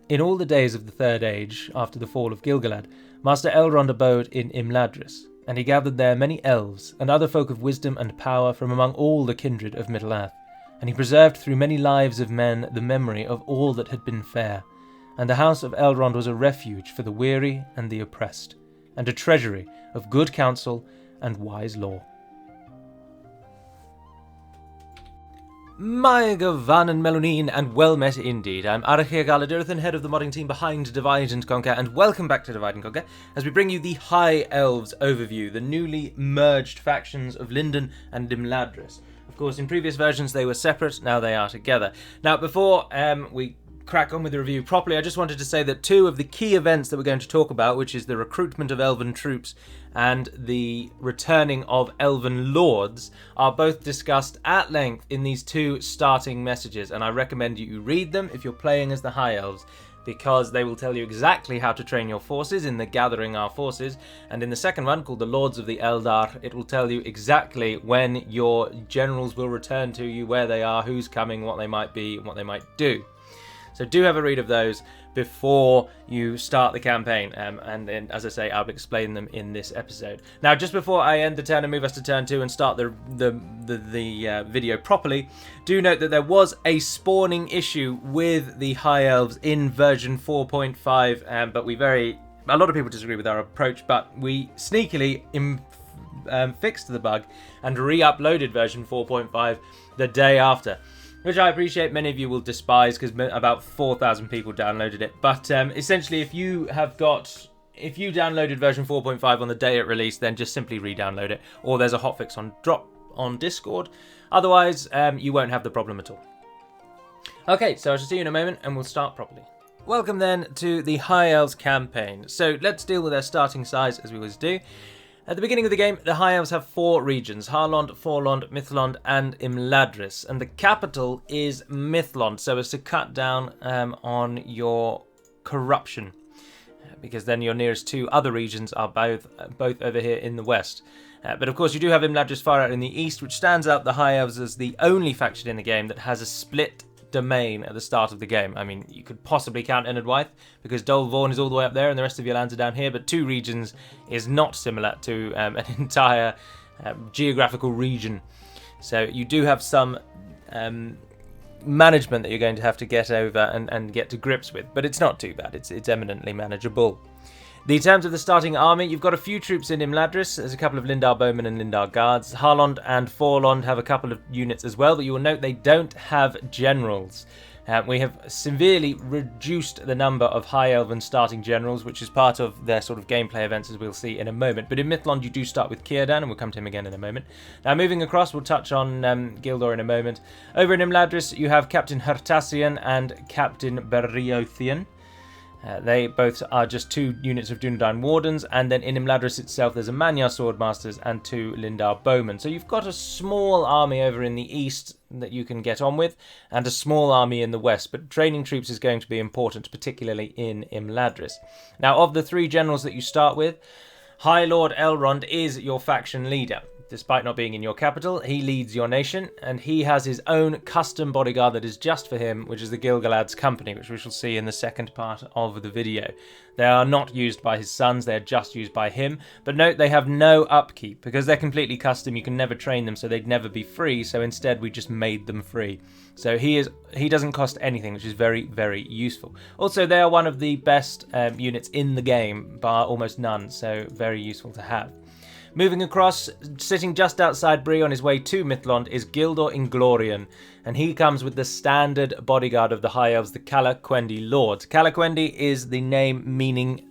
In all the days of the Third Age, after the fall of Gilgalad, Master Elrond abode in Imladris, and he gathered there many elves and other folk of wisdom and power from among all the kindred of Middle-earth, and he preserved through many lives of men the memory of all that had been fair, and the house of Elrond was a refuge for the weary and the oppressed, and a treasury of good counsel and wise law. My Gavan and Melonin, and well met indeed. I'm Arachir Galadirthan, head of the modding team behind Divide and Conquer, and welcome back to Divide and Conquer, as we bring you the High Elves overview, the newly merged factions of Lindon and Imladris. Of course, in previous versions they were separate, now they are together. Now, before we crack on with the review properly, I just wanted to say that two of the key events that we're going to talk about, which is the recruitment of elven troops and the returning of elven lords, are both discussed at length in these two starting messages, and I recommend you read them if you're playing as the High Elves, because they will tell you exactly how to train your forces in the Gathering Our Forces, and in the second one, called the Lords of the Eldar, it will tell you exactly when your generals will return to you, where they are, who's coming, what they might be, and what they might do. So do have a read of those before you start the campaign, and then, as I say, I'll explain them in this episode. Now, just before I end the turn and move us to turn 2 and start the video properly, do note that there was a spawning issue with the High Elves in version 4.5, but a lot of people disagree with our approach, but we sneakily fixed the bug and re-uploaded version 4.5 the day after, which I appreciate many of you will despise because about 4,000 people downloaded it. But essentially, if you downloaded version 4.5 on the day it released, then just simply re-download it, or there's a hotfix on Discord. Otherwise, you won't have the problem at all. Okay, so I shall see you in a moment, and we'll start properly. Welcome then to the High Elves campaign. So let's deal with their starting size as we always do. At the beginning of the game, the High Elves have 4 regions: Harlond, Forlond, Mithlond, and Imladris. And the capital is Mithlond, so as to cut down on your corruption, because then your nearest 2 other regions are both over here in the west. But of course, you do have Imladris far out in the east, which stands out the High Elves as the only faction in the game that has a split domain at the start of the game. I mean, you could possibly count Enid Wythe, because Dol Vorn is all the way up there and the rest of your lands are down here, but 2 regions is not similar to an entire geographical region. So you do have some management that you're going to have to get over and get to grips with, but it's not too bad. It's eminently manageable. The terms of the starting army, you've got a few troops in Imladris. There's a couple of Lindar Bowmen and Lindar Guards. Harlond and Forlond have a couple of units as well, but you will note they don't have generals. We have severely reduced the number of High Elven starting generals, which is part of their sort of gameplay events, as we'll see in a moment. But in Mithlond, you do start with Círdan, and we'll come to him again in a moment. Now, moving across, we'll touch on Gildor in a moment. Over in Imladris, you have Captain Hurtassian and Captain Berriothian. They both are just 2 units of Dunedain Wardens, and then in Imladris itself there's a Manyar Swordmasters and 2 Lindar Bowmen. So you've got a small army over in the east that you can get on with, and a small army in the west, but training troops is going to be important, particularly in Imladris. Now, of the 3 generals that you start with, High Lord Elrond is your faction leader. Despite not being in your capital, he leads your nation, and he has his own custom bodyguard that is just for him, which is the Gilgalad's Company, which we shall see in the second part of the video. They are not used by his sons, they are just used by him, but note they have no upkeep, because they're completely custom, you can never train them, so they'd never be free, so instead we just made them free. So he doesn't cost anything, which is very, very useful. Also, they are one of the best units in the game, bar almost none, so very useful to have. Moving across, sitting just outside Bree on his way to Mithlond, is Gildor Inglorian, and he comes with the standard bodyguard of the High Elves, the Calaquendi Lords. Calaquendi is the name meaning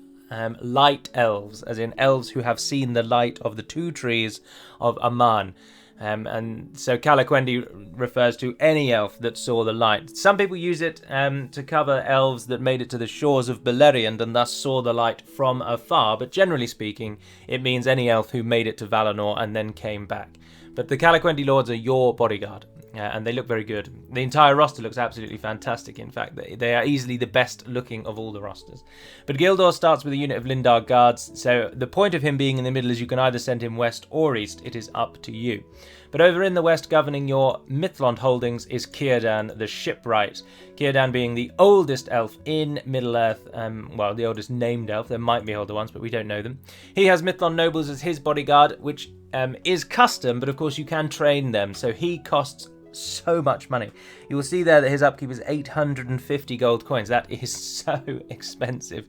light elves, as in elves who have seen the light of the 2 trees of Aman. And so Calaquendi refers to any elf that saw the light. Some people use it to cover elves that made it to the shores of Beleriand and thus saw the light from afar, but generally speaking, it means any elf who made it to Valinor and then came back. But the Calaquendi Lords are your bodyguard. and they look very good. The entire roster looks absolutely fantastic. In fact, they are easily the best looking of all the rosters. But Gildor starts with a unit of Lindar guards, so the point of him being in the middle is you can either send him west or east. It is up to you. But over in the west, governing your Mithlond holdings, is Círdan the Shipwright. Círdan being the oldest elf in Middle-earth, well, the oldest named elf. There might be older ones, but we don't know them. He has Mithlond nobles as his bodyguard, which is custom, but of course you can train them, so he costs so much money. You will see there that his upkeep is 850 gold coins. That is so expensive.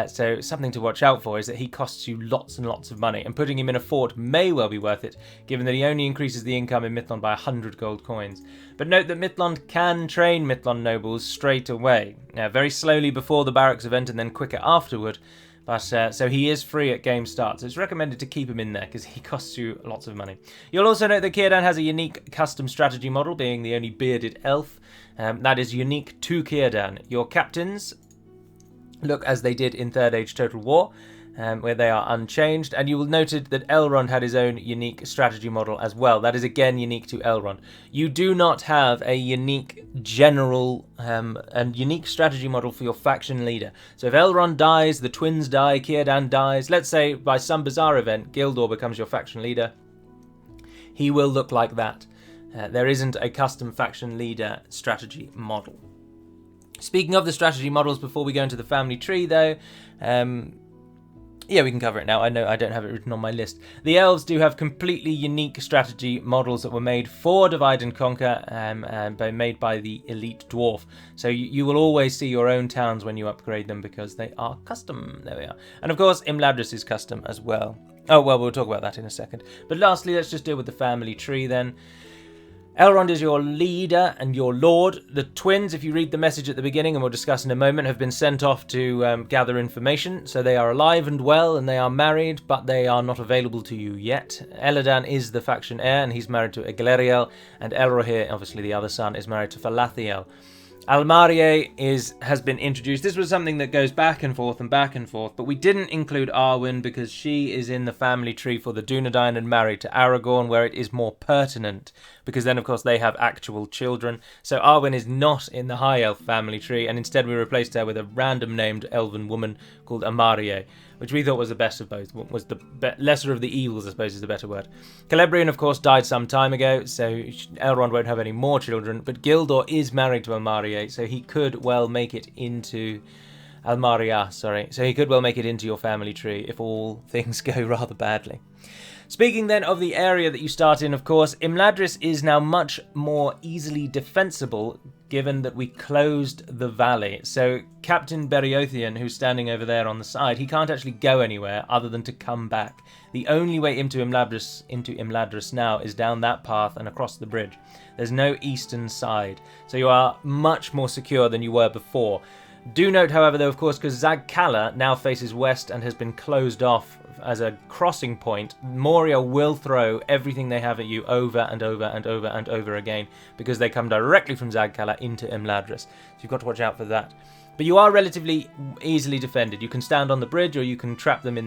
So something to watch out for is that he costs you lots and lots of money, and putting him in a fort may well be worth it, given that he only increases the income in Mithlond by 100 gold coins. But note that Mithlond can train Mithlond nobles straight away, very slowly before the Barracks event and then quicker afterward. But so he is free at game start, so it's recommended to keep him in there because he costs you lots of money. You'll also note that Círdan has a unique custom strategy model, being the only bearded elf. That is unique to Círdan. Your captains look as they did in Third Age Total War, where they are unchanged, and you will note that Elrond had his own unique strategy model as well. That is again unique to Elrond. You do not have a unique general and unique strategy model for your faction leader. So if Elrond dies, the twins die, Círdan dies, let's say by some bizarre event Gildor becomes your faction leader, he will look like that. There isn't a custom faction leader strategy model. Speaking of the strategy models, before we go into the family tree though, yeah, we can cover it now. I know I don't have it written on my list. The Elves do have completely unique strategy models that were made for Divide and Conquer, made by the Elite Dwarf. So you will always see your own towns when you upgrade them because they are custom. There we are. And of course, Imladris is custom as well. Oh, well, we'll talk about that in a second. But lastly, let's just deal with the family tree then. Elrond is your leader and your lord. The twins, if you read the message at the beginning, and we'll discuss in a moment, have been sent off to gather information. So they are alive and well, and they are married, but they are not available to you yet. Eladan is the faction heir, and he's married to Egleriel, and Elrohir, obviously the other son, is married to Falathiel. Almarie has been introduced. This was something that goes back and forth, but we didn't include Arwen because she is in the family tree for the Dunedain and married to Aragorn, where it is more pertinent, because then of course they have actual children. So Arwen is not in the High Elf family tree, and instead we replaced her with a random named elven woman called Amarie, which we thought was the best of both, was the lesser of the evils, I suppose is the better word. Celebrian, of course, died some time ago, so Elrond won't have any more children, but Gildor is married to Almarie, so he could well make it into... Almaria, sorry. So he could well make it into your family tree if all things go rather badly. Speaking then of the area that you start in, of course, Imladris is now much more easily defensible given that we closed the valley. So Captain Beriothian, who's standing over there on the side, he can't actually go anywhere other than to come back. The only way into Imladris now is down that path and across the bridge. There's no eastern side, so you are much more secure than you were before. Do note, however, though, of course, because Zag-Kala now faces west and has been closed off as a crossing point, Moria will throw everything they have at you over and over and over and over again, because they come directly from Zag-Kala into Imladris. So you've got to watch out for that. But you are relatively easily defended. You can stand on the bridge, or you can trap them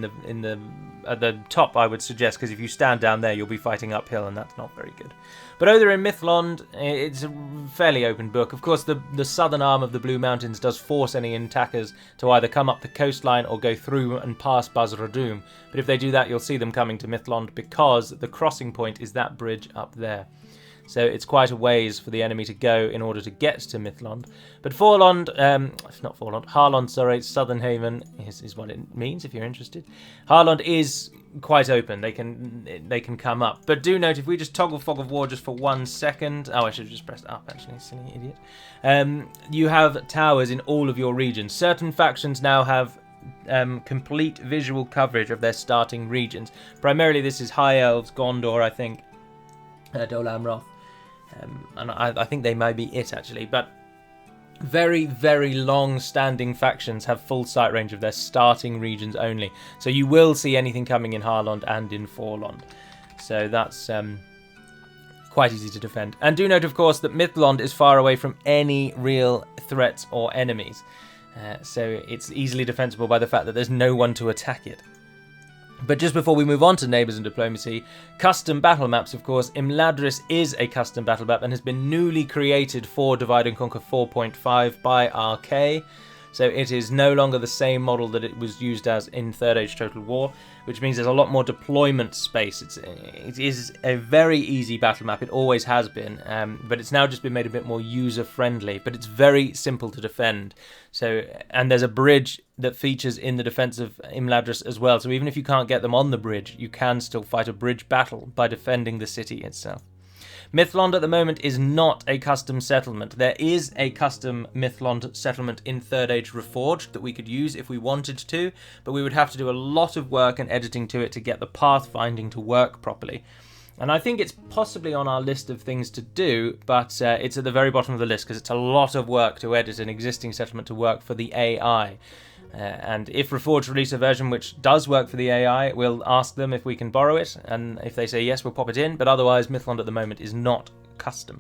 at the top, I would suggest, because if you stand down there, you'll be fighting uphill, and that's not very good. But over in Mithlond, it's a fairly open book. Of course, the southern arm of the Blue Mountains does force any attackers to either come up the coastline or go through and pass Baz-Radum. But if they do that, you'll see them coming to Mithlond because the crossing point is that bridge up there. So it's quite a ways for the enemy to go in order to get to Mithlond. But Harlond, sorry, Southern Haven is what it means if you're interested. Harlond is quite open. They can come up. But do note, if we just toggle Fog of War just for 1 second... Oh, I should have just pressed up, actually, silly idiot. You have towers in all of your regions. Certain factions now have complete visual coverage of their starting regions. Primarily this is High Elves, Gondor, I think, Dol Amroth. And I think they might be it, actually. But very, very long-standing factions have full sight range of their starting regions only. So you will see anything coming in Harlond and in Forlond. So that's quite easy to defend. And do note, of course, that Mithlond is far away from any real threats or enemies. So it's easily defensible by the fact that there's no one to attack it. But just before we move on to neighbours and diplomacy, custom battle maps, of course, Imladris is a custom battle map and has been newly created for Divide and Conquer 4.5 by RK. So it is no longer the same model that it was used as in Third Age Total War, which means there's a lot more deployment space. It is a very easy battle map, it always has been, but it's now just been made a bit more user-friendly, but it's very simple to defend. So, and there's a bridge that features in the defense of Imladris as well, so even if you can't get them on the bridge, you can still fight a bridge battle by defending the city itself. Mythlond at the moment is not a custom settlement. There is a custom Mythlond settlement in Third Age Reforged that we could use if we wanted to, but we would have to do a lot of work and editing to it to get the pathfinding to work properly. And I think it's possibly on our list of things to do, but it's at the very bottom of the list because it's a lot of work to edit an existing settlement to work for the AI. And if Reforged release a version which does work for the AI, we'll ask them if we can borrow it, and if they say yes, we'll pop it in, but otherwise Mythlond at the moment is not custom.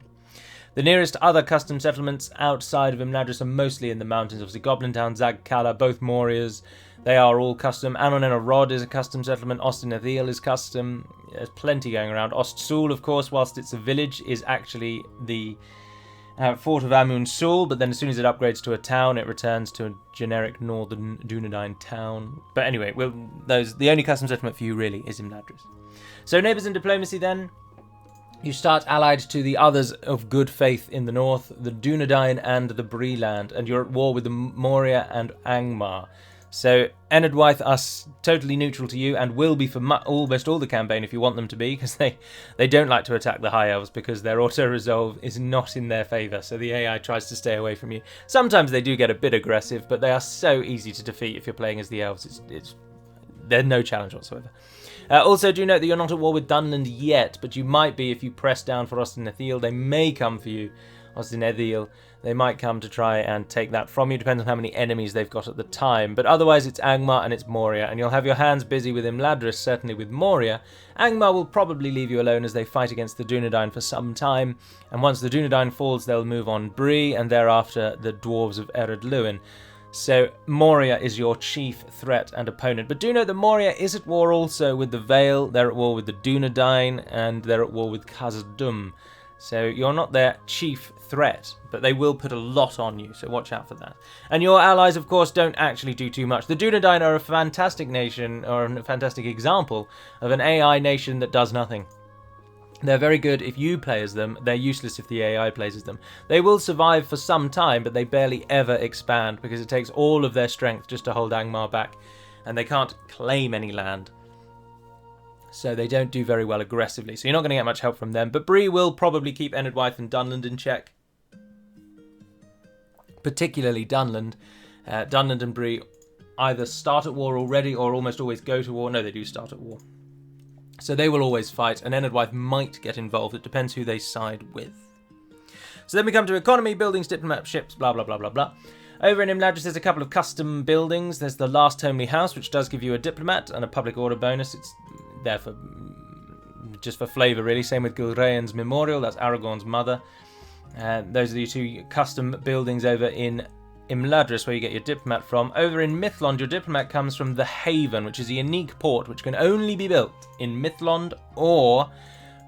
The nearest other custom settlements outside of Imladris are mostly in the mountains. Obviously Goblin Town, Zagkala, both Morias, they are all custom. Anonena Rod is a custom settlement, Ostinethil is custom, there's plenty going around. Ostsul, of course, whilst it's a village, is actually the Fort of Amun Sul, but then as soon as it upgrades to a town, it returns to a generic northern Dunedain town. But anyway, the only custom settlement for you really is Imladris. So neighbours and diplomacy then. You start allied to the others of good faith in the north, the Dunedain and the Breeland, and you're at war with the Moria and Angmar. So Enedwaith are totally neutral to you and will be for almost all the campaign if you want them to be, because they don't like to attack the High Elves because their auto-resolve is not in their favour, so the AI tries to stay away from you. Sometimes they do get a bit aggressive, but they are so easy to defeat if you're playing as the Elves. They're no challenge whatsoever. Also, do note that you're not at war with Dunland yet, but you might be if you press down for Ostinethil. They may come for you, Ostinethil. They might come to try and take that from you, depends on how many enemies they've got at the time. But otherwise it's Angmar and it's Moria, and you'll have your hands busy with Imladris, certainly with Moria. Angmar will probably leave you alone as they fight against the Dunedain for some time, and once the Dunedain falls they'll move on Bree, and thereafter the Dwarves of Ered Luin. So Moria is your chief threat and opponent. But do note that Moria is at war also with the Vale, they're at war with the Dunedain, and they're at war with Khazad-dûm. So you're not their chief threat, but they will put a lot on you, so watch out for that. And your allies, of course, don't actually do too much. The Dunedain are a fantastic nation, or a fantastic example of an AI nation that does nothing. They're very good if you play as them, they're useless if the AI plays as them. They will survive for some time, but they barely ever expand, because it takes all of their strength just to hold Angmar back, and they can't claim any land. So they don't do very well aggressively, so you're not going to get much help from them. But Bree will probably keep Enedwaith and Dunland in check. Particularly Dunland. Dunland and Bree either start at war already or almost always go to war. No, they do start at war. So they will always fight, and Enedwaith might get involved. It depends who they side with. So then we come to economy, buildings, diplomat, ships, blah, blah, blah, blah, blah. Over in Imladris there's a couple of custom buildings. There's the Last Homely House, which does give you a diplomat and a public order bonus. It's there for just for flavour, really. Same with Gilraen's Memorial, that's Aragorn's mother. Those are the two custom buildings over in Imladris where you get your diplomat from. Over in Mythlond, your diplomat comes from the Haven, which is a unique port which can only be built in Mythlond or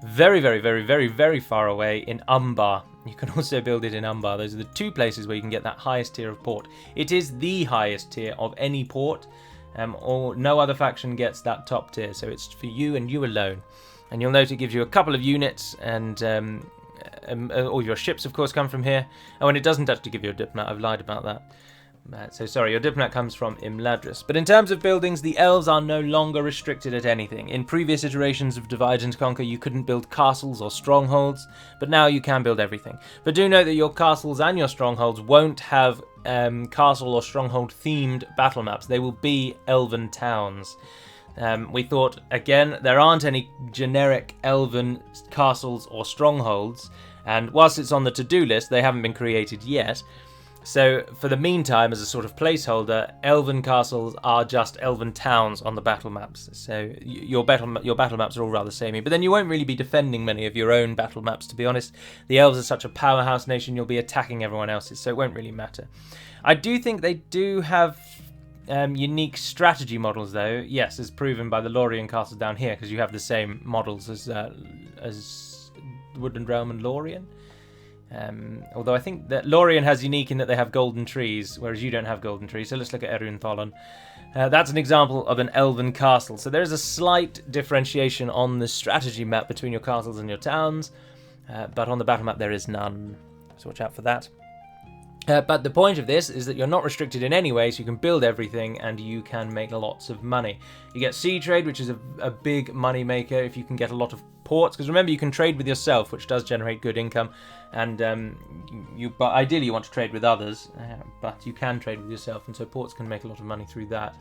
very, very, very, very, very far away in Umbar. You can also build it in Umbar. Those are the two places where you can get that highest tier of port. It is the highest tier of any port. Or no other faction gets that top tier, so it's for you and you alone. And you'll note it gives you a couple of units, and all your ships, of course, come from here. Oh, and it doesn't actually give you a diplomat. I've lied about that. So sorry, your diplomat comes from Imladris. But in terms of buildings, the Elves are no longer restricted at anything. In previous iterations of Divide and Conquer, you couldn't build castles or strongholds, but now you can build everything. But do note that your castles and your strongholds won't have castle or stronghold themed battle maps. They will be elven towns. We thought, again, there aren't any generic elven castles or strongholds, and whilst it's on the to-do list, they haven't been created yet. So for the meantime, as a sort of placeholder, elven castles are just elven towns on the battle maps. So your battle maps are all rather samey, but then you won't really be defending many of your own battle maps, to be honest. The Elves are such a powerhouse nation, you'll be attacking everyone else's, so it won't really matter. I do think they do have unique strategy models, though, yes, as proven by the Lorien castles down here, because you have the same models as Woodland Realm and Lorien. Although I think that Lorien has unique in that they have golden trees, whereas you don't have golden trees. So let's look at Erun Tholon. That's an example of an elven castle. So there is a slight differentiation on the strategy map between your castles and your towns, but on the battle map there is none. So watch out for that. But the point of this is that you're not restricted in any way, so you can build everything and you can make lots of money. You get sea trade, which is a big money maker if you can get a lot of ports, because remember you can trade with yourself, which does generate good income, and but ideally you want to trade with others, but you can trade with yourself, and so ports can make a lot of money through that.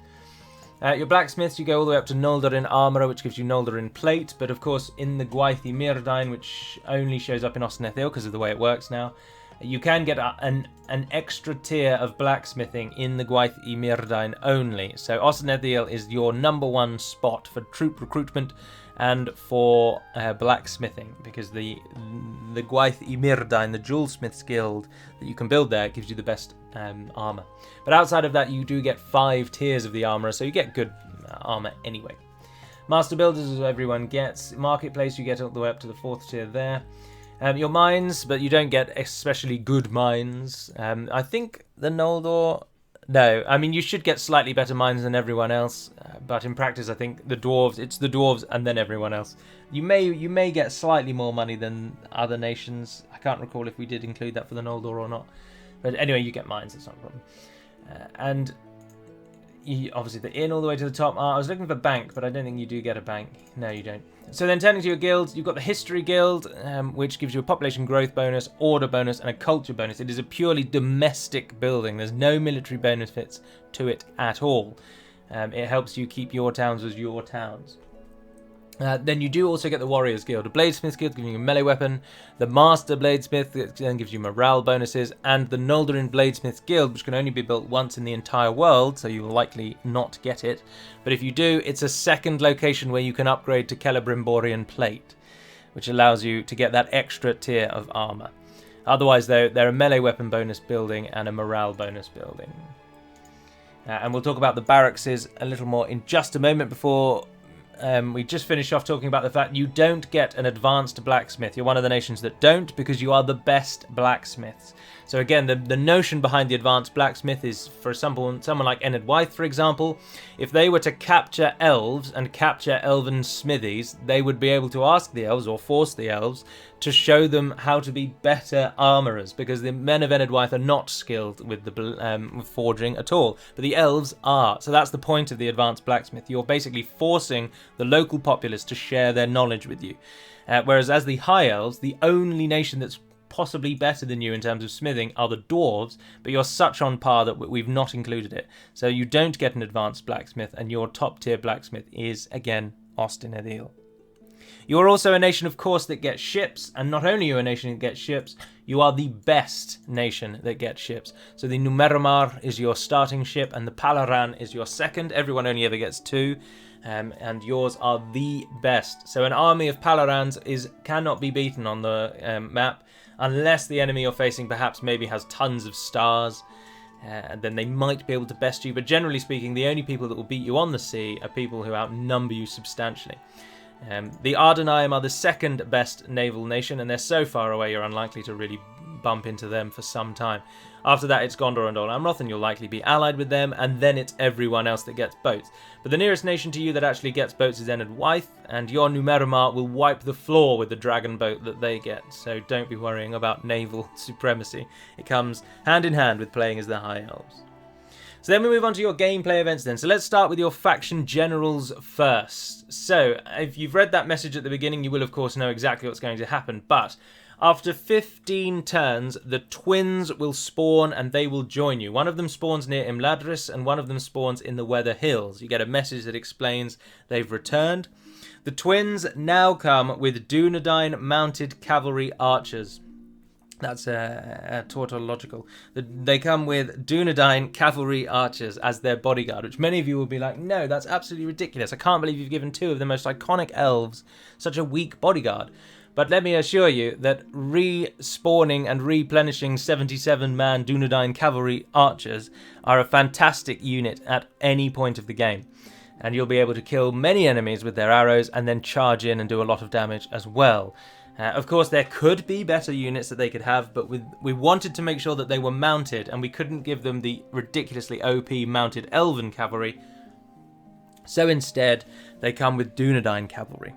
Your blacksmiths, you go all the way up to Noldorin Armourer, which gives you Noldorin Plate, but of course in the Gwaith y Myrdain, which only shows up in Osnethil because of the way it works now, you can get an extra tier of blacksmithing in the Gwaith y Myrdain only. So Osnethil is your #1 spot for troop recruitment and for blacksmithing, because the Gwaith y Myrdain, the Jewelsmiths Guild that you can build there, gives you the best armour. But outside of that, you do get 5 tiers of the armourer, so you get good armour anyway. Master Builders is what everyone gets. Marketplace, you get all the way up to the 4th tier there. Your mines, but you don't get especially good mines. I think the Noldor... No, I mean, you should get slightly better mines than everyone else, but in practice I think the dwarves, it's the dwarves and then everyone else. You may get slightly more money than other nations. I can't recall if we did include that for the Noldor or not. But anyway, you get mines, it's not a problem. And obviously the inn all the way to the top. I was looking for bank, but I don't think you do get a bank. No, you don't. So then turning to your guilds, you've got the History Guild, which gives you a population growth bonus, order bonus, and a culture bonus. It is a purely domestic building. There's no military benefits to it at all. It helps you keep your towns as your towns. Then you do also get the Warriors Guild, a Bladesmith Guild giving you a melee weapon, the Master Bladesmith then gives you morale bonuses, and the Noldorin Bladesmith Guild, which can only be built once in the entire world, so you will likely not get it. But if you do, it's a second location where you can upgrade to Celebrimborian Plate, which allows you to get that extra tier of armour. Otherwise, though, they're a melee weapon bonus building and a morale bonus building. And we'll talk about the barracks a little more in just a moment. Before we just finished off talking about the fact you don't get an advanced blacksmith. You're one of the nations that don't, because you are the best blacksmiths. So again, the notion behind the advanced blacksmith is for someone like Enid Wythe, for example. If they were to capture elves and capture elven smithies, they would be able to ask the elves, or force the elves, to show them how to be better armourers, because the men of Enid Wythe are not skilled with with forging at all, but the elves are. So that's the point of the advanced blacksmith. You're basically forcing the local populace to share their knowledge with you. Whereas as the High Elves, the only nation that's possibly better than you in terms of smithing are the dwarves, but you're such on par that we've not included it. So you don't get an advanced blacksmith, and your top tier blacksmith is, again, Osnethil. You are also a nation, of course, that gets ships, and not only are you a nation that gets ships, you are the best nation that gets ships. So the Numeramar is your starting ship, and the Palaran is your second. Everyone only ever gets 2. And yours are the best. So an army of Palarans cannot be beaten on the map, unless the enemy you're facing perhaps maybe has tons of stars, and then they might be able to best you. But generally speaking, the only people that will beat you on the sea are people who outnumber you substantially. The Ardenaim are the second best naval nation, and they're so far away you're unlikely to really bump into them for some time. After that, it's Gondor and Dol Amroth, and you'll likely be allied with them, and then it's everyone else that gets boats. But the nearest nation to you that actually gets boats is Enid Wythe, and your Numeramar will wipe the floor with the dragon boat that they get, so don't be worrying about naval supremacy. It comes hand in hand with playing as the High Elves. So then we move on to your gameplay events then. So let's start with your faction generals first. So if you've read that message at the beginning, you will of course know exactly what's going to happen, but after 15 turns, the twins will spawn and they will join you. One of them spawns near Imladris and one of them spawns in the Weather Hills. You get a message that explains they've returned. The twins now come with Dunedain mounted cavalry archers. That's tautological. They come with Dunedain cavalry archers as their bodyguard, which many of you will be like, no, that's absolutely ridiculous. I can't believe you've given 2 of the most iconic elves such a weak bodyguard. But let me assure you that respawning and replenishing 77-man Dunedain cavalry archers are a fantastic unit at any point of the game. And you'll be able to kill many enemies with their arrows and then charge in and do a lot of damage as well. Of course, there could be better units that they could have, but we wanted to make sure that they were mounted, and we couldn't give them the ridiculously OP mounted Elven cavalry. So instead, they come with Dunedain cavalry.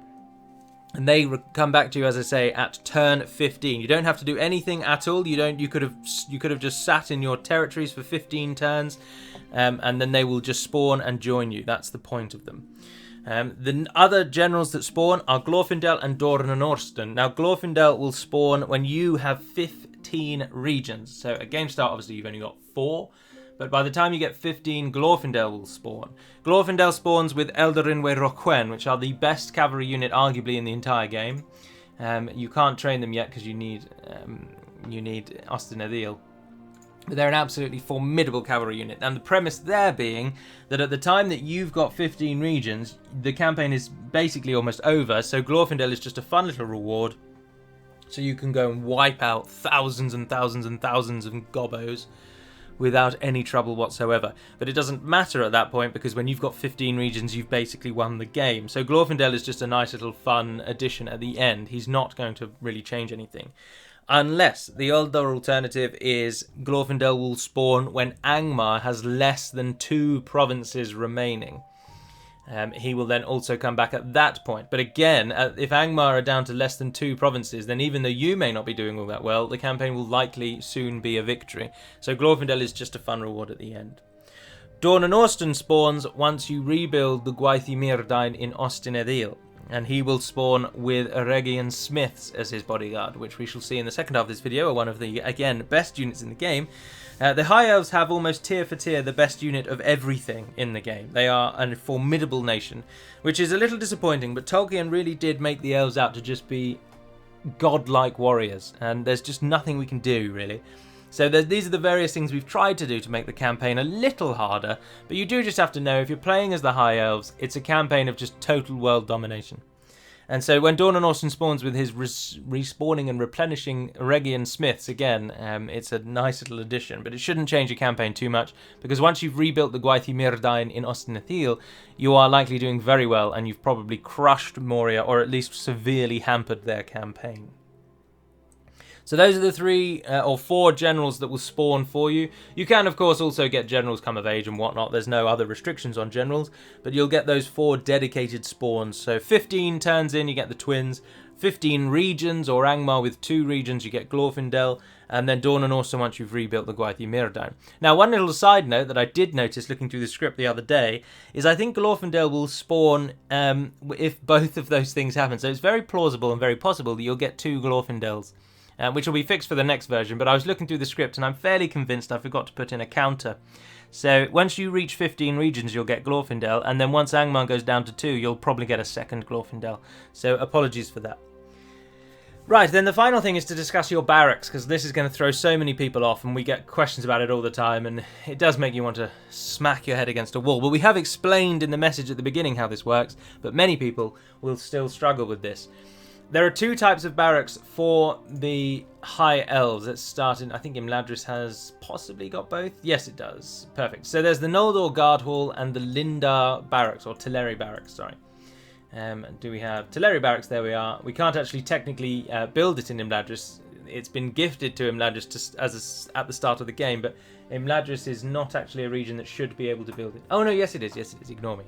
And they come back to you, as I say, at turn 15. You don't have to do anything at all. You could have just sat in your territories for 15 turns, and then they will just spawn and join you. That's the point of them. The other generals that spawn are Glorfindel and Dornanorsten. Now, Glorfindel will spawn when you have 15 regions. So at game start, obviously, you've only got 4. But by the time you get 15, Glorfindel will spawn. Glorfindel spawns with Elderinwe Roquen, which are the best cavalry unit arguably in the entire game. You can't train them yet because you need Ostinadil. But they're an absolutely formidable cavalry unit. And the premise there being that at the time that you've got 15 regions, the campaign is basically almost over. So Glorfindel is just a fun little reward. So you can go and wipe out thousands and thousands and thousands of gobos without any trouble whatsoever. But it doesn't matter at that point, because when you've got 15 regions, you've basically won the game. So Glorfindel is just a nice little fun addition at the end. He's not going to really change anything. Unless the other alternative is Glorfindel will spawn when Angmar has less than 2 provinces remaining. He will then also come back at that point. But again, if Angmar are down to less than 2 provinces, then even though you may not be doing all that well, the campaign will likely soon be a victory. So Glorfindel is just a fun reward at the end. Dornanorsten spawns once you rebuild the Gwaith Myrdain in Ostinadil. And he will spawn with Eregian Smiths as his bodyguard, which we shall see in the second half of this video are one of the, again, best units in the game. The High Elves have almost tier for tier the best unit of everything in the game. They are a formidable nation, which is a little disappointing, but Tolkien really did make the Elves out to just be godlike warriors, and there's just nothing we can do, really. So these are the various things we've tried to do to make the campaign a little harder, but you do just have to know if you're playing as the High Elves, it's a campaign of just total world domination. And so when Dornanorsten spawns with his respawning and replenishing Eregian Smiths, again, it's a nice little addition, but it shouldn't change your campaign too much, because once you've rebuilt the Gwaith Myrdain in Ostinadil, you are likely doing very well, and you've probably crushed Moria, or at least severely hampered their campaign. So those are the 3 or 4 generals that will spawn for you. You can, of course, also get generals come of age and whatnot. There's no other restrictions on generals, but you'll get those 4 dedicated spawns. So 15 turns in, you get the twins. 15 regions, or Angmar with 2 regions, you get Glorfindel. And then Dornanorsten once you've rebuilt the Gwaith Myrdain. Now, one little side note that I did notice looking through the script the other day is I think Glorfindel will spawn if both of those things happen. So it's very plausible and very possible that you'll get 2 Glorfindels. Which will be fixed for the next version, but I was looking through the script and I'm fairly convinced I forgot to put in a counter. So once you reach 15 regions, you'll get Glorfindel, and then once Angmar goes down to 2, you'll probably get a second Glorfindel. So apologies for that. Right, then the final thing is to discuss your barracks, because this is going to throw so many people off, and we get questions about it all the time, and it does make you want to smack your head against a wall. But we have explained in the message at the beginning how this works, but many people will still struggle with this. There are 2 types of barracks for the High Elves. Let's start in, I think Imladris has possibly got both. Yes, it does. Perfect. So there's the Noldor Guard Hall and the Lindar Barracks, or Teleri Barracks, sorry. Do we have Teleri Barracks? There we are. We can't actually technically build it in Imladris. It's been gifted to Imladris at the start of the game, but Imladris is not actually a region that should be able to build it. Oh no, yes it is. Yes it is. Ignore me.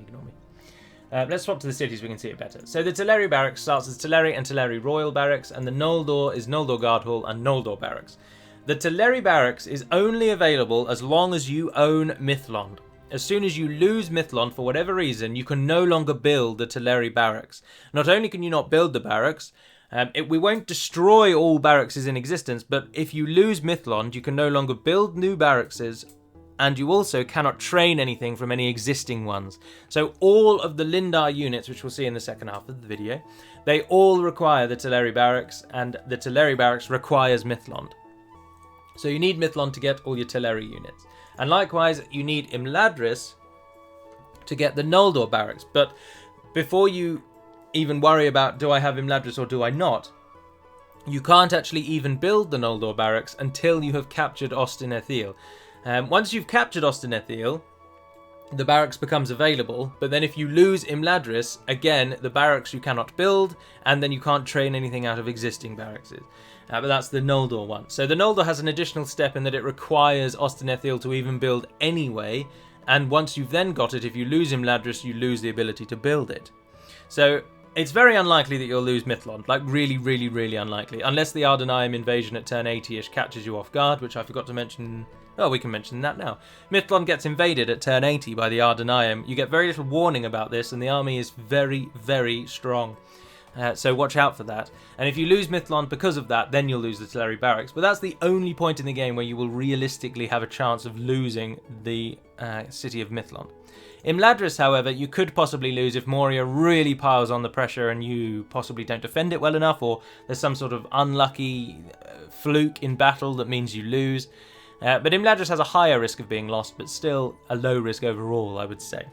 Let's swap to the cities, we can see it better. So the Teleri Barracks starts as Teleri and Teleri Royal Barracks, and the Noldor is Noldor Guard Hall and Noldor Barracks. The Teleri Barracks is only available as long as you own Mithlond. As soon as you lose Mithlond for whatever reason, you can no longer build the Teleri Barracks. Not only can you not build the barracks, we won't destroy all barracks in existence, but if you lose Mithlond, you can no longer build new barracks, and you also cannot train anything from any existing ones. So all of the Lindar units, which we'll see in the second half of the video, they all require the Teleri Barracks, and the Teleri Barracks requires Mithlond. So you need Mithlond to get all your Teleri units. And likewise, you need Imladris to get the Noldor Barracks. But before you even worry about, do I have Imladris or do I not, you can't actually even build the Noldor barracks until you have captured Ostinethil. Once you've captured Ostinethil, the barracks becomes available, but then if you lose Imladris, again, the barracks you cannot build, and then you can't train anything out of existing barracks. But that's the Noldor one. So the Noldor has an additional step in that it requires Ostinethil to even build anyway, and once you've then got it, if you lose Imladris, you lose the ability to build it. So it's very unlikely that you'll lose Mithlond, like really, really, really unlikely, unless the Ardenaeum invasion at turn 80-ish catches you off guard, which I forgot to mention. Oh, we can mention that now. Mithlond gets invaded at turn 80 by the Ardenaeum. You get very little warning about this, and the army is very, very strong. So watch out for that. And if you lose Mithlond because of that, then you'll lose the Teleri Barracks. But that's the only point in the game where you will realistically have a chance of losing the city of Mithlond. Imladris, however, you could possibly lose if Moria really piles on the pressure and you possibly don't defend it well enough, or there's some sort of unlucky fluke in battle that means you lose. But Imladris has a higher risk of being lost, but still a low risk overall, I would say.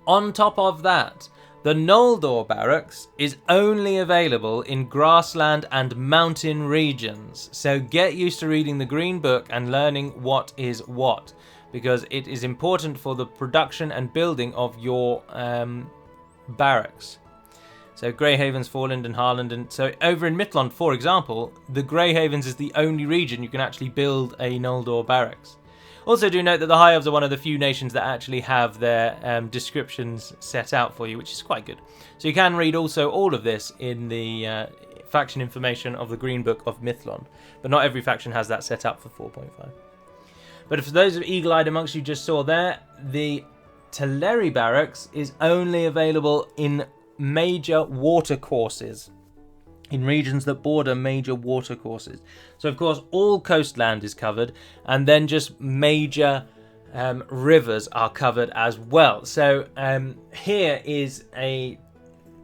On top of that, the Noldor barracks is only available in grassland and mountain regions. So get used to reading the Green Book and learning what is what, because it is important for the production and building of your barracks. So Greyhavens, Forland and Harland, and so over in Mithlond, for example, the Greyhavens is the only region you can actually build a Noldor barracks. Also do note that the High Elves are one of the few nations that actually have their descriptions set out for you, which is quite good. So you can read also all of this in the faction information of the Green Book of Mithlond, but not every faction has that set up for 4.5. But for those of eagle-eyed amongst you just saw there, the Teleri barracks is only available in major watercourses, in regions that border major watercourses. So of course all coastland is covered, and then just major rivers are covered as well. So here is a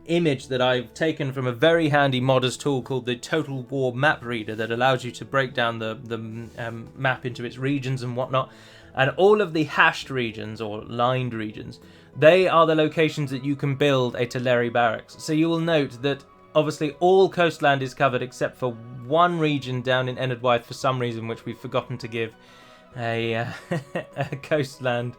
image that I've taken from a very handy modders tool called the Total War Map Reader that allows you to break down the map into its regions and whatnot. And all of the hashed regions, or lined regions, they are the locations that you can build a Teleri barracks. So you will note that obviously all coastland is covered except for one region down in Enedwythe for some reason, which we've forgotten to give a coastland,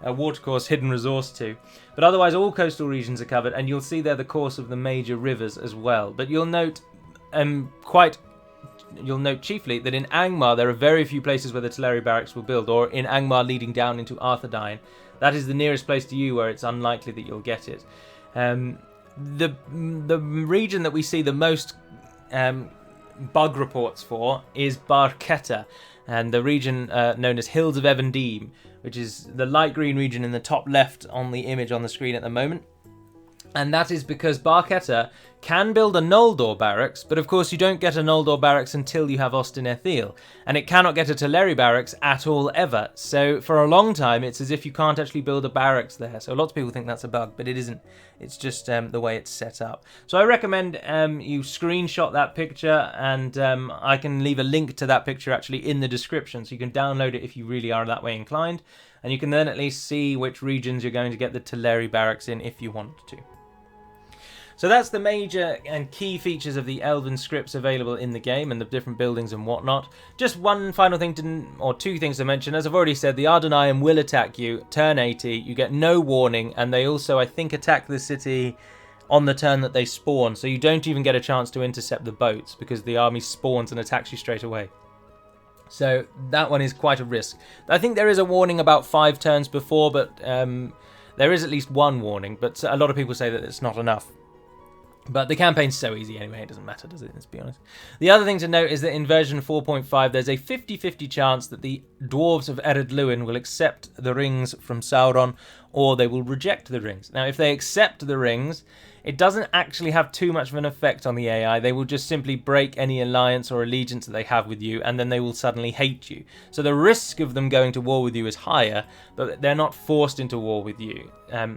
a watercourse hidden resource to. But otherwise all coastal regions are covered, and you'll see there the course of the major rivers as well. But you'll note chiefly that in Angmar there are very few places where the Teleri barracks will build, or in Angmar leading down into Arthedain. That is the nearest place to you where it's unlikely that you'll get it. The region that we see the most bug reports for is Barketa, and the region known as Hills of Evendeem, which is the light green region in the top left on the image on the screen at the moment. And that is because Barketa can build a Noldor barracks, but of course you don't get a Noldor barracks until you have Ostinethil, and it cannot get a Teleri barracks at all ever. So for a long time it's as if you can't actually build a barracks there. So lots of people think that's a bug, but it isn't. It's just the way it's set up. So I recommend you screenshot that picture, and I can leave a link to that picture actually in the description, so you can download it if you really are that way inclined, and you can then at least see which regions you're going to get the Teleri barracks in if you want to. So that's the major and key features of the Elven scripts available in the game and the different buildings and whatnot. Just one final thing or two things to mention. As I've already said, the Ardenaeum will attack you turn 80. You get no warning, and they also, I think, attack the city on the turn that they spawn. So you don't even get a chance to intercept the boats because the army spawns and attacks you straight away. So that one is quite a risk. I think there is a warning about 5 turns before, but there is at least one warning. But a lot of people say that it's not enough. But the campaign's so easy anyway, it doesn't matter, does it? Let's be honest. The other thing to note is that in version 4.5, there's a 50-50 chance that the dwarves of Ered Luin will accept the rings from Sauron, or they will reject the rings. Now, if they accept the rings, it doesn't actually have too much of an effect on the AI. They will just simply break any alliance or allegiance that they have with you, and then they will suddenly hate you. So the risk of them going to war with you is higher, but they're not forced into war with you.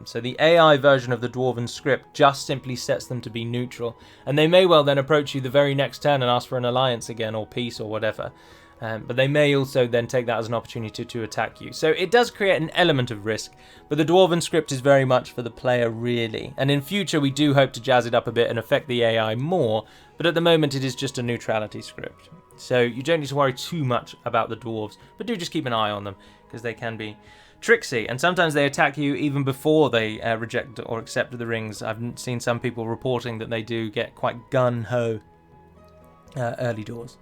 So the AI version of the Dwarven script just simply sets them to be neutral, and they may well then approach you the very next turn and ask for an alliance again, or peace, or whatever. But they may also then take that as an opportunity to attack you. So it does create an element of risk, but the Dwarven script is very much for the player, really. And in future, we do hope to jazz it up a bit and affect the AI more, but at the moment, it is just a neutrality script. So you don't need to worry too much about the Dwarves, but do just keep an eye on them, because they can be tricksy, and sometimes they attack you even before they reject or accept the rings. I've seen some people reporting that they do get quite gun-ho early doors.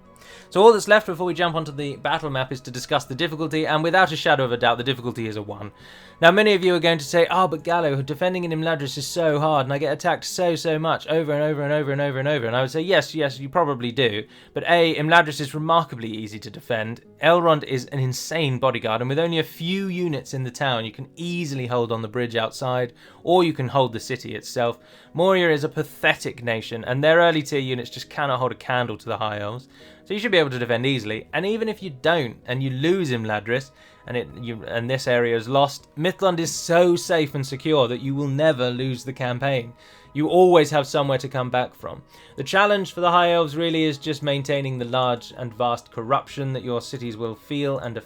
So all that's left before we jump onto the battle map is to discuss the difficulty, and without a shadow of a doubt, the difficulty is a 1. Now, many of you are going to say, oh, but Gallo, defending in Imladris is so hard, and I get attacked so much, over and over and over and over and over. And I would say, yes, you probably do. But A, Imladris is remarkably easy to defend. Elrond is an insane bodyguard, and with only a few units in the town, you can easily hold on the bridge outside, or you can hold the city itself. Moria is a pathetic nation, and their early tier units just cannot hold a candle to the High Elves. So you should be able to defend easily, and even if you don't, and you lose Imladris, and this area is lost, Mithlond is so safe and secure that you will never lose the campaign. You always have somewhere to come back from. The challenge for the High Elves really is just maintaining the large and vast corruption that your cities will feel and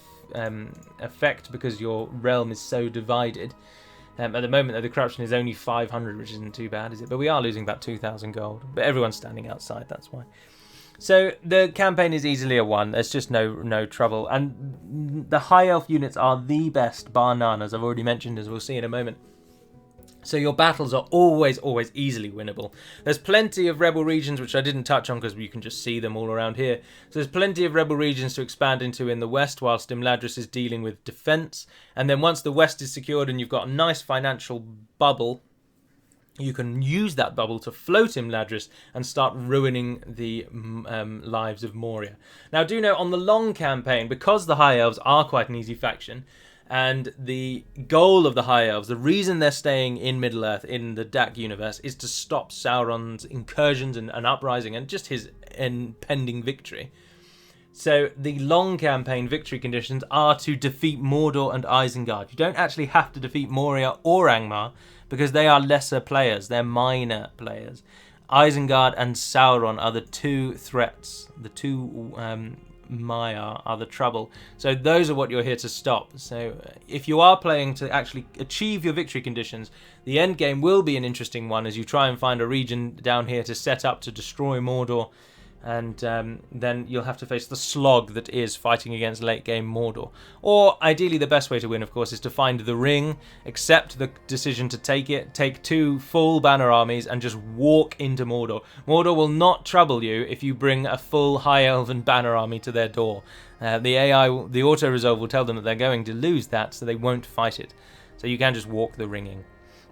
affect because your realm is so divided. At the moment, though, the corruption is only 500, which isn't too bad, is it? But we are losing about 2,000 gold. But everyone's standing outside, that's why. So the campaign is easily a 1. There's just no trouble. And the High Elf units are the best, bar none, as I've already mentioned, as we'll see in a moment. So your battles are always easily winnable. There's plenty of rebel regions, which I didn't touch on because you can just see them all around here. So there's plenty of rebel regions to expand into in the west, whilst Imladris is dealing with defence. And then once the west is secured and you've got a nice financial bubble, you can use that bubble to float Imladris and start ruining the lives of Moria. Now, do note, on the long campaign, because the High Elves are quite an easy faction, and the goal of the High Elves, the reason they're staying in Middle-earth, in the DaC universe, is to stop Sauron's incursions and uprising and just his impending victory. So the long campaign victory conditions are to defeat Mordor and Isengard. You don't actually have to defeat Moria or Angmar, because they are lesser players, they're minor players. Isengard and Sauron are the two threats, the two Maiar are the trouble. So those are what you're here to stop. So if you are playing to actually achieve your victory conditions, the end game will be an interesting one as you try and find a region down here to set up to destroy Mordor. And then you'll have to face the slog that is fighting against late game Mordor. Or ideally the best way to win, of course, is to find the ring, accept the decision to take it, take 2 full banner armies and just walk into Mordor. Mordor will not trouble you if you bring a full High Elven banner army to their door. The AI, the auto-resolve will tell them that they're going to lose that, so they won't fight it. So you can just walk the ringing.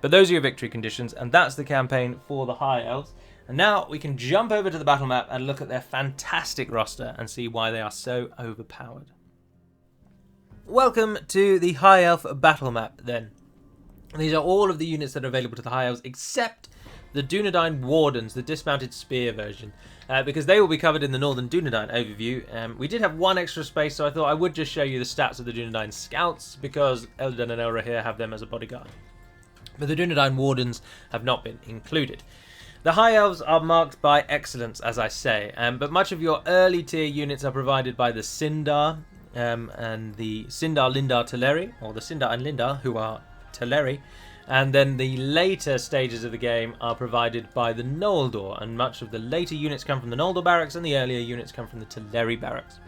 But those are your victory conditions, and that's the campaign for the High Elves. And now we can jump over to the battle map and look at their fantastic roster and see why they are so overpowered. Welcome to the High Elf battle map then. These are all of the units that are available to the High Elves except the Dunedain Wardens, the dismounted spear version, because they will be covered in the Northern Dunedain overview. We did have 1 extra space, so I thought I would just show you the stats of the Dunedain Scouts because Elden and Elra here have them as a bodyguard. But the Dunedain Wardens have not been included. The High Elves are marked by excellence, as I say, but much of your early tier units are provided by the Sindar and the Sindar, Lindar, Teleri, or the Sindar and Lindar, who are Teleri, and then the later stages of the game are provided by the Noldor, and much of the later units come from the Noldor barracks and the earlier units come from the Teleri barracks.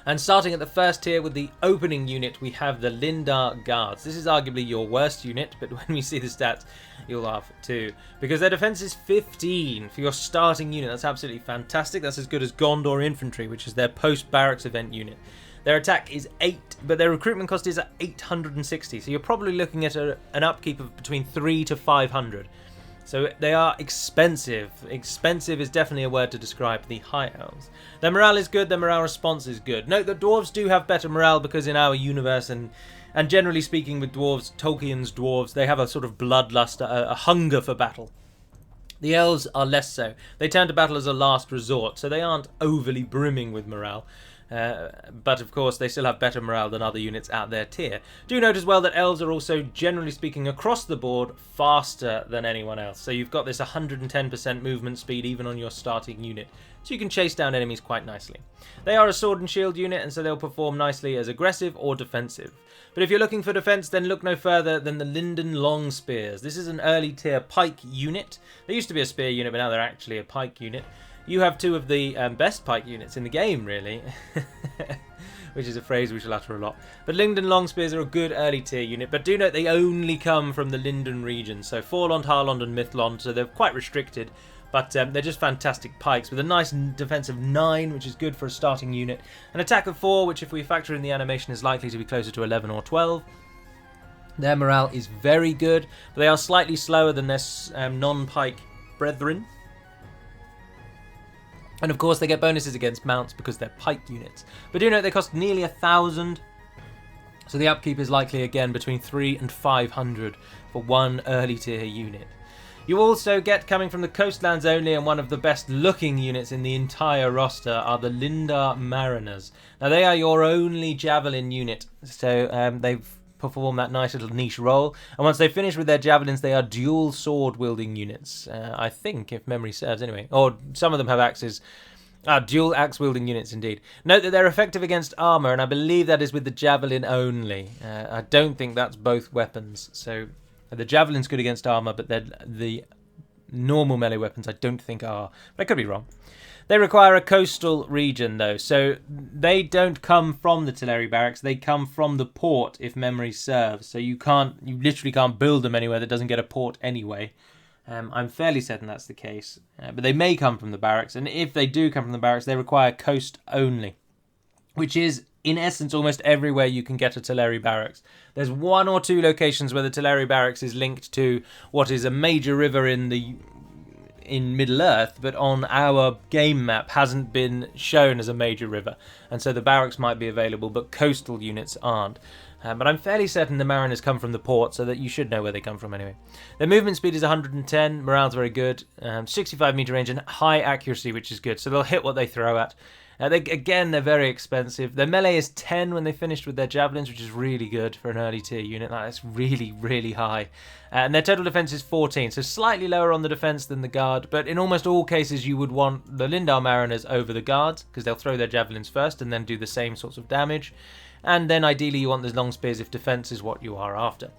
And starting at the first tier with the opening unit, we have the Lindar Guards. This is arguably your worst unit, but when we see the stats, you'll laugh too. Because their defense is 15 for your starting unit. That's absolutely fantastic. That's as good as Gondor Infantry, which is their post-barracks event unit. Their attack is 8, but their recruitment cost is at 860. So you're probably looking at an upkeep of between 3 to 500. So they are expensive. Expensive is definitely a word to describe the High Elves. Their morale is good, their morale response is good. Note that dwarves do have better morale because in our universe and generally speaking with dwarves, Tolkien's dwarves, they have a sort of bloodlust, a hunger for battle. The elves are less so. They turn to battle as a last resort, so they aren't overly brimming with morale. but of course they still have better morale than other units at their tier. Do note as well that Elves are also, generally speaking, across the board, faster than anyone else. So you've got this 110% movement speed even on your starting unit, so you can chase down enemies quite nicely. They are a sword and shield unit, and so they'll perform nicely as aggressive or defensive. But if you're looking for defense, then look no further than the Linden Long Spears. This is an early tier pike unit. They used to be a spear unit, but now they're actually a pike unit. You have two of the best pike units in the game, really, which is a phrase we shall utter a lot. But Linden Long Spears are a good early tier unit, but do note they only come from the Linden region, so Forlond, Harlond and Mithlond, so they're quite restricted. But they're just fantastic pikes with a nice defense of 9, which is good for a starting unit. An attack of 4, which if we factor in the animation is likely to be closer to 11 or 12. Their morale is very good, but they are slightly slower than their non-pike brethren. And of course they get bonuses against mounts because they're pike units. But do note they cost nearly 1,000. So the upkeep is likely again between 300 and 500 for one early tier unit. You also get, coming from the coastlands only, and one of the best looking units in the entire roster, are the Lindar Mariners. Now they are your only javelin unit, so they've performed that nice little niche role, and once they finish with their javelins they are dual sword wielding units, I think, if memory serves anyway, or some of them have axes. Dual axe wielding units indeed. Note that they're effective against armour, and I believe that is with the javelin only. I don't think that's both weapons, so the javelin's good against armour, but the normal melee weapons I don't think are. But I could be wrong. They require a coastal region, though, so they don't come from the Teleri Barracks. They come from the port, if memory serves. So you literally can't build them anywhere that doesn't get a port anyway. I'm fairly certain that's the case. But they may come from the barracks, and if they do come from the barracks, they require coast only, which is, in essence, almost everywhere you can get a Teleri Barracks. There's 1 or 2 locations where the Teleri Barracks is linked to what is a major river in Middle-earth, but on our game map hasn't been shown as a major river, and so the barracks might be available, but coastal units aren't. But I'm fairly certain the Mariners come from the port, so that you should know where they come from anyway. Their movement speed is 110, morale's very good, 65 meter range and high accuracy, which is good, so they'll hit what they throw at. They're very expensive. Their melee is 10 when they finished with their javelins, which is really good for an early tier unit. That's really, really high. And their total defense is 14, so slightly lower on the defense than the guard. But in almost all cases, you would want the Lindar Mariners over the guards, because they'll throw their javelins first and then do the same sorts of damage. And then ideally you want the long spears if defense is what you are after.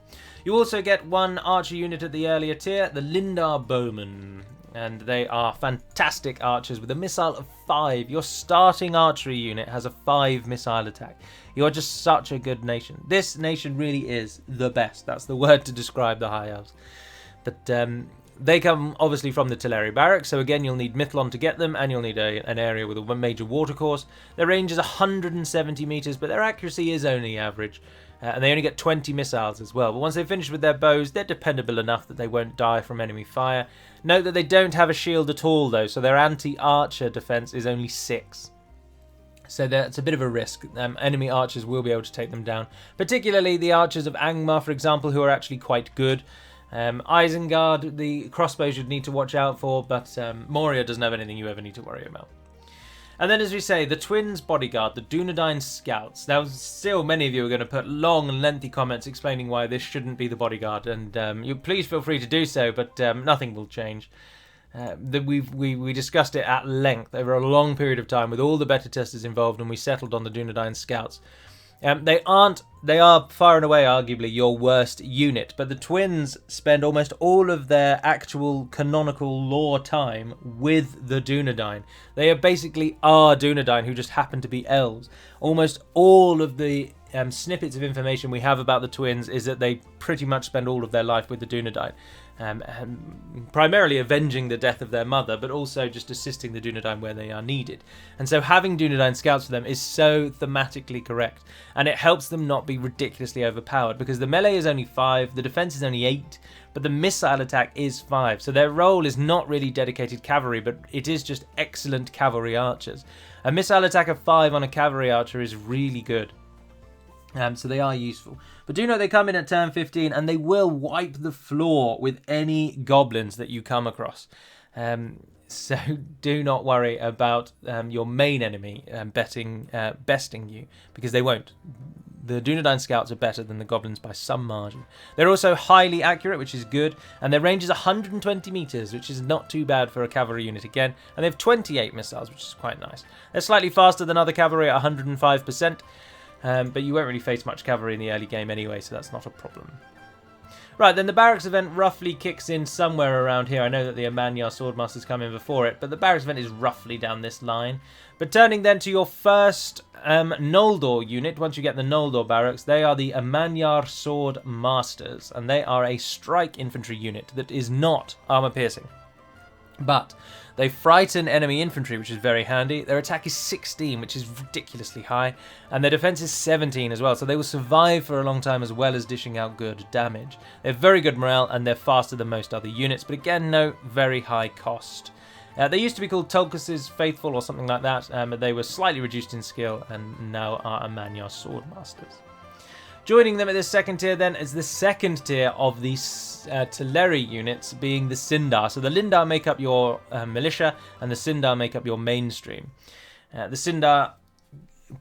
You also get 1 archer unit at the earlier tier, the Lindar Bowmen. And they are fantastic archers with a missile of 5. Your starting archery unit has a 5 missile attack. You're just such a good nation. This nation really is the best. That's the word to describe the High Elves. But they come obviously from the Teleri Barracks, so again you'll need Mithlond to get them, and you'll need an area with a major watercourse. Their range is 170 meters, but their accuracy is only average. And they only get 20 missiles as well. But once they finish with their bows, they're dependable enough that they won't die from enemy fire. Note that they don't have a shield at all, though, so their anti-archer defense is only 6. So that's a bit of a risk. Enemy archers will be able to take them down. Particularly the archers of Angmar, for example, who are actually quite good. Isengard, the crossbows you'd need to watch out for, but Moria doesn't have anything you ever need to worry about. And then, as we say, the Twins Bodyguard, the Dunedain Scouts. Now, still many of you are going to put long and lengthy comments explaining why this shouldn't be the Bodyguard, and you please feel free to do so, but nothing will change. We discussed it at length over a long period of time with all the beta testers involved, and we settled on the Dunedain Scouts. They are far and away arguably your worst unit, but the Twins spend almost all of their actual canonical lore time with the Dunedain. They are basically our Dunedain who just happen to be elves. Almost all of the snippets of information we have about the Twins is that they pretty much spend all of their life with the Dunedain. Primarily avenging the death of their mother, but also just assisting the Dunedain where they are needed. And so having Dunedain Scouts for them is so thematically correct, and it helps them not be ridiculously overpowered, because the melee is only 5, the defense is only 8, but the missile attack is 5, so their role is not really dedicated cavalry, but it is just excellent cavalry archers. A missile attack of 5 on a cavalry archer is really good. So they are useful. But do know they come in at turn 15 and they will wipe the floor with any goblins that you come across. So do not worry about your main enemy besting you, because they won't. The Dunedain scouts are better than the goblins by some margin. They're also highly accurate, which is good, and their range is 120 meters, which is not too bad for a cavalry unit again, and they have 28 missiles, which is quite nice. They're slightly faster than other cavalry at 105%, but you won't really face much cavalry in the early game anyway, so that's not a problem. Right, then the Barracks event roughly kicks in somewhere around here. I know that the Amanyar Swordmasters come in before it, but the Barracks event is roughly down this line. But turning then to your first Noldor unit, once you get the Noldor Barracks, they are the Amanyar Swordmasters, and they are a strike infantry unit that is not armor piercing. But they frighten enemy infantry, which is very handy. Their attack is 16, which is ridiculously high, and their defense is 17 as well, so they will survive for a long time as well as dishing out good damage. They have very good morale, and they're faster than most other units, but again, no very high cost. They used to be called Tulkus's Faithful or something like that, but they were slightly reduced in skill and now are Amanyar Swordmasters. Joining them at this second tier then is the second tier of the Teleri units, being the Sindar. So the Lindar make up your militia and the Sindar make up your mainstream. The Sindar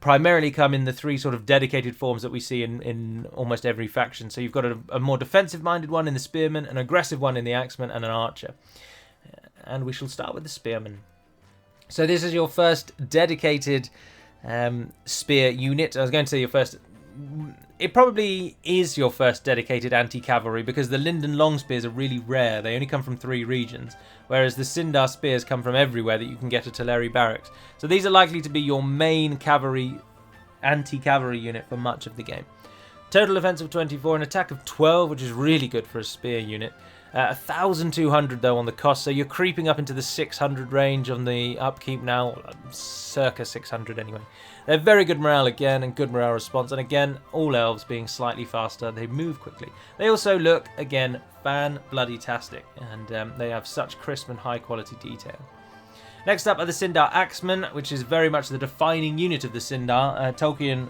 primarily come in the three sort of dedicated forms that we see in almost every faction. So you've got a more defensive-minded one in the Spearman, an aggressive one in the Axeman, and an Archer. And we shall start with the Spearman. So this is your first dedicated spear unit. I was going to say your first... It probably is your first dedicated anti-cavalry, because the Linden long spears are really rare. They only come from 3 regions, whereas the Sindar spears come from everywhere that you can get a Teleri barracks. So these are likely to be your main cavalry, anti-cavalry unit for much of the game. Total defense of 24, an attack of 12, which is really good for a spear unit. 1,200 though on the cost, so you're creeping up into the 600 range on the upkeep now, circa 600 anyway. They're very good morale again, and good morale response, and again, all elves being slightly faster, they move quickly. They also look, again, fan-bloody-tastic, and they have such crisp and high-quality detail. Next up are the Sindar Axemen, which is very much the defining unit of the Sindar. Tolkien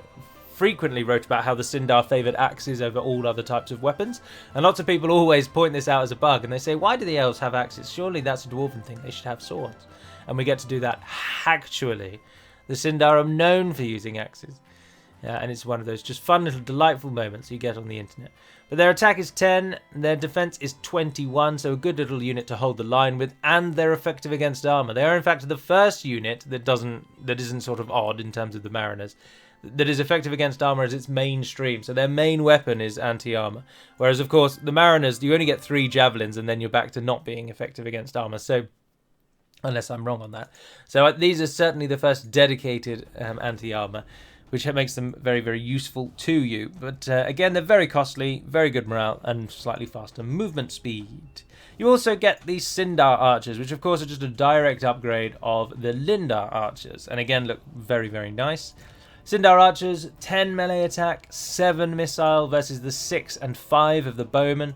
frequently wrote about how the Sindar favoured axes over all other types of weapons, and lots of people always point this out as a bug, and they say, why do the elves have axes? Surely that's a dwarven thing, they should have swords. And we get to do that. Actually, the Sindar are known for using axes, and it's one of those just fun little delightful moments you get on the internet. But their attack is 10, their defense is 21, so a good little unit to hold the line with, and they're effective against armor. They are in fact the first unit that isn't sort of odd in terms of the Mariners, that is effective against armor as its mainstream. So their main weapon is anti-armor. Whereas, of course, the Mariners, you only get 3 javelins and then you're back to not being effective against armor. So, unless I'm wrong on that. So these are certainly the first dedicated anti-armor, which makes them very, very useful to you. But again, they're very costly, very good morale, and slightly faster movement speed. You also get the Sindar Archers, which of course are just a direct upgrade of the Lindar Archers. And again, look very, very nice. Sindar Archers, 10 melee attack, 7 missile versus the 6 and 5 of the Bowmen,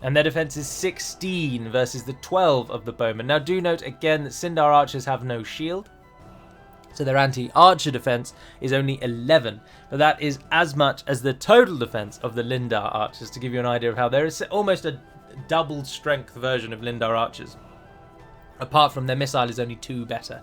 and their defense is 16 versus the 12 of the Bowmen. Now do note again that Sindar Archers have no shield, so their anti-archer defense is only 11, but that is as much as the total defense of the Lindar Archers, to give you an idea of how there is almost a double strength version of Lindar Archers, apart from their missile is only 2 better.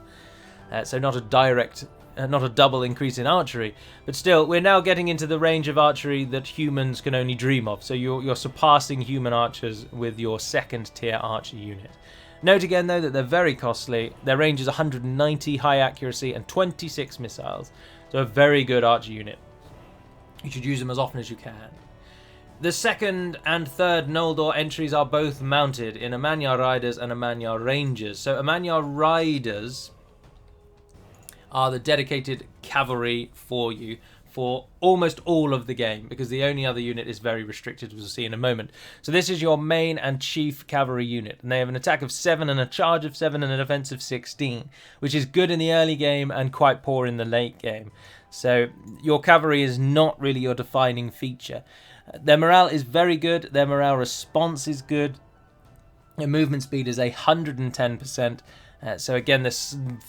So not a double increase in archery, but still, we're now getting into the range of archery that humans can only dream of. So you're surpassing human archers with your second tier archer unit. Note again though that they're very costly. Their range is 190 high accuracy and 26 missiles. So a very good archer unit. You should use them as often as you can. The second and third Noldor entries are both mounted in Amanyar Riders and Amanyar Rangers. So Amanyar Riders are the dedicated cavalry for you for almost all of the game, because the only other unit is very restricted, as we'll see in a moment. So this is your main and chief cavalry unit, and they have an attack of 7 and a charge of 7 and a defense of 16, which is good in the early game and quite poor in the late game. So your cavalry is not really your defining feature. Their morale is very good, their morale response is good, their movement speed is 110%, so again, they're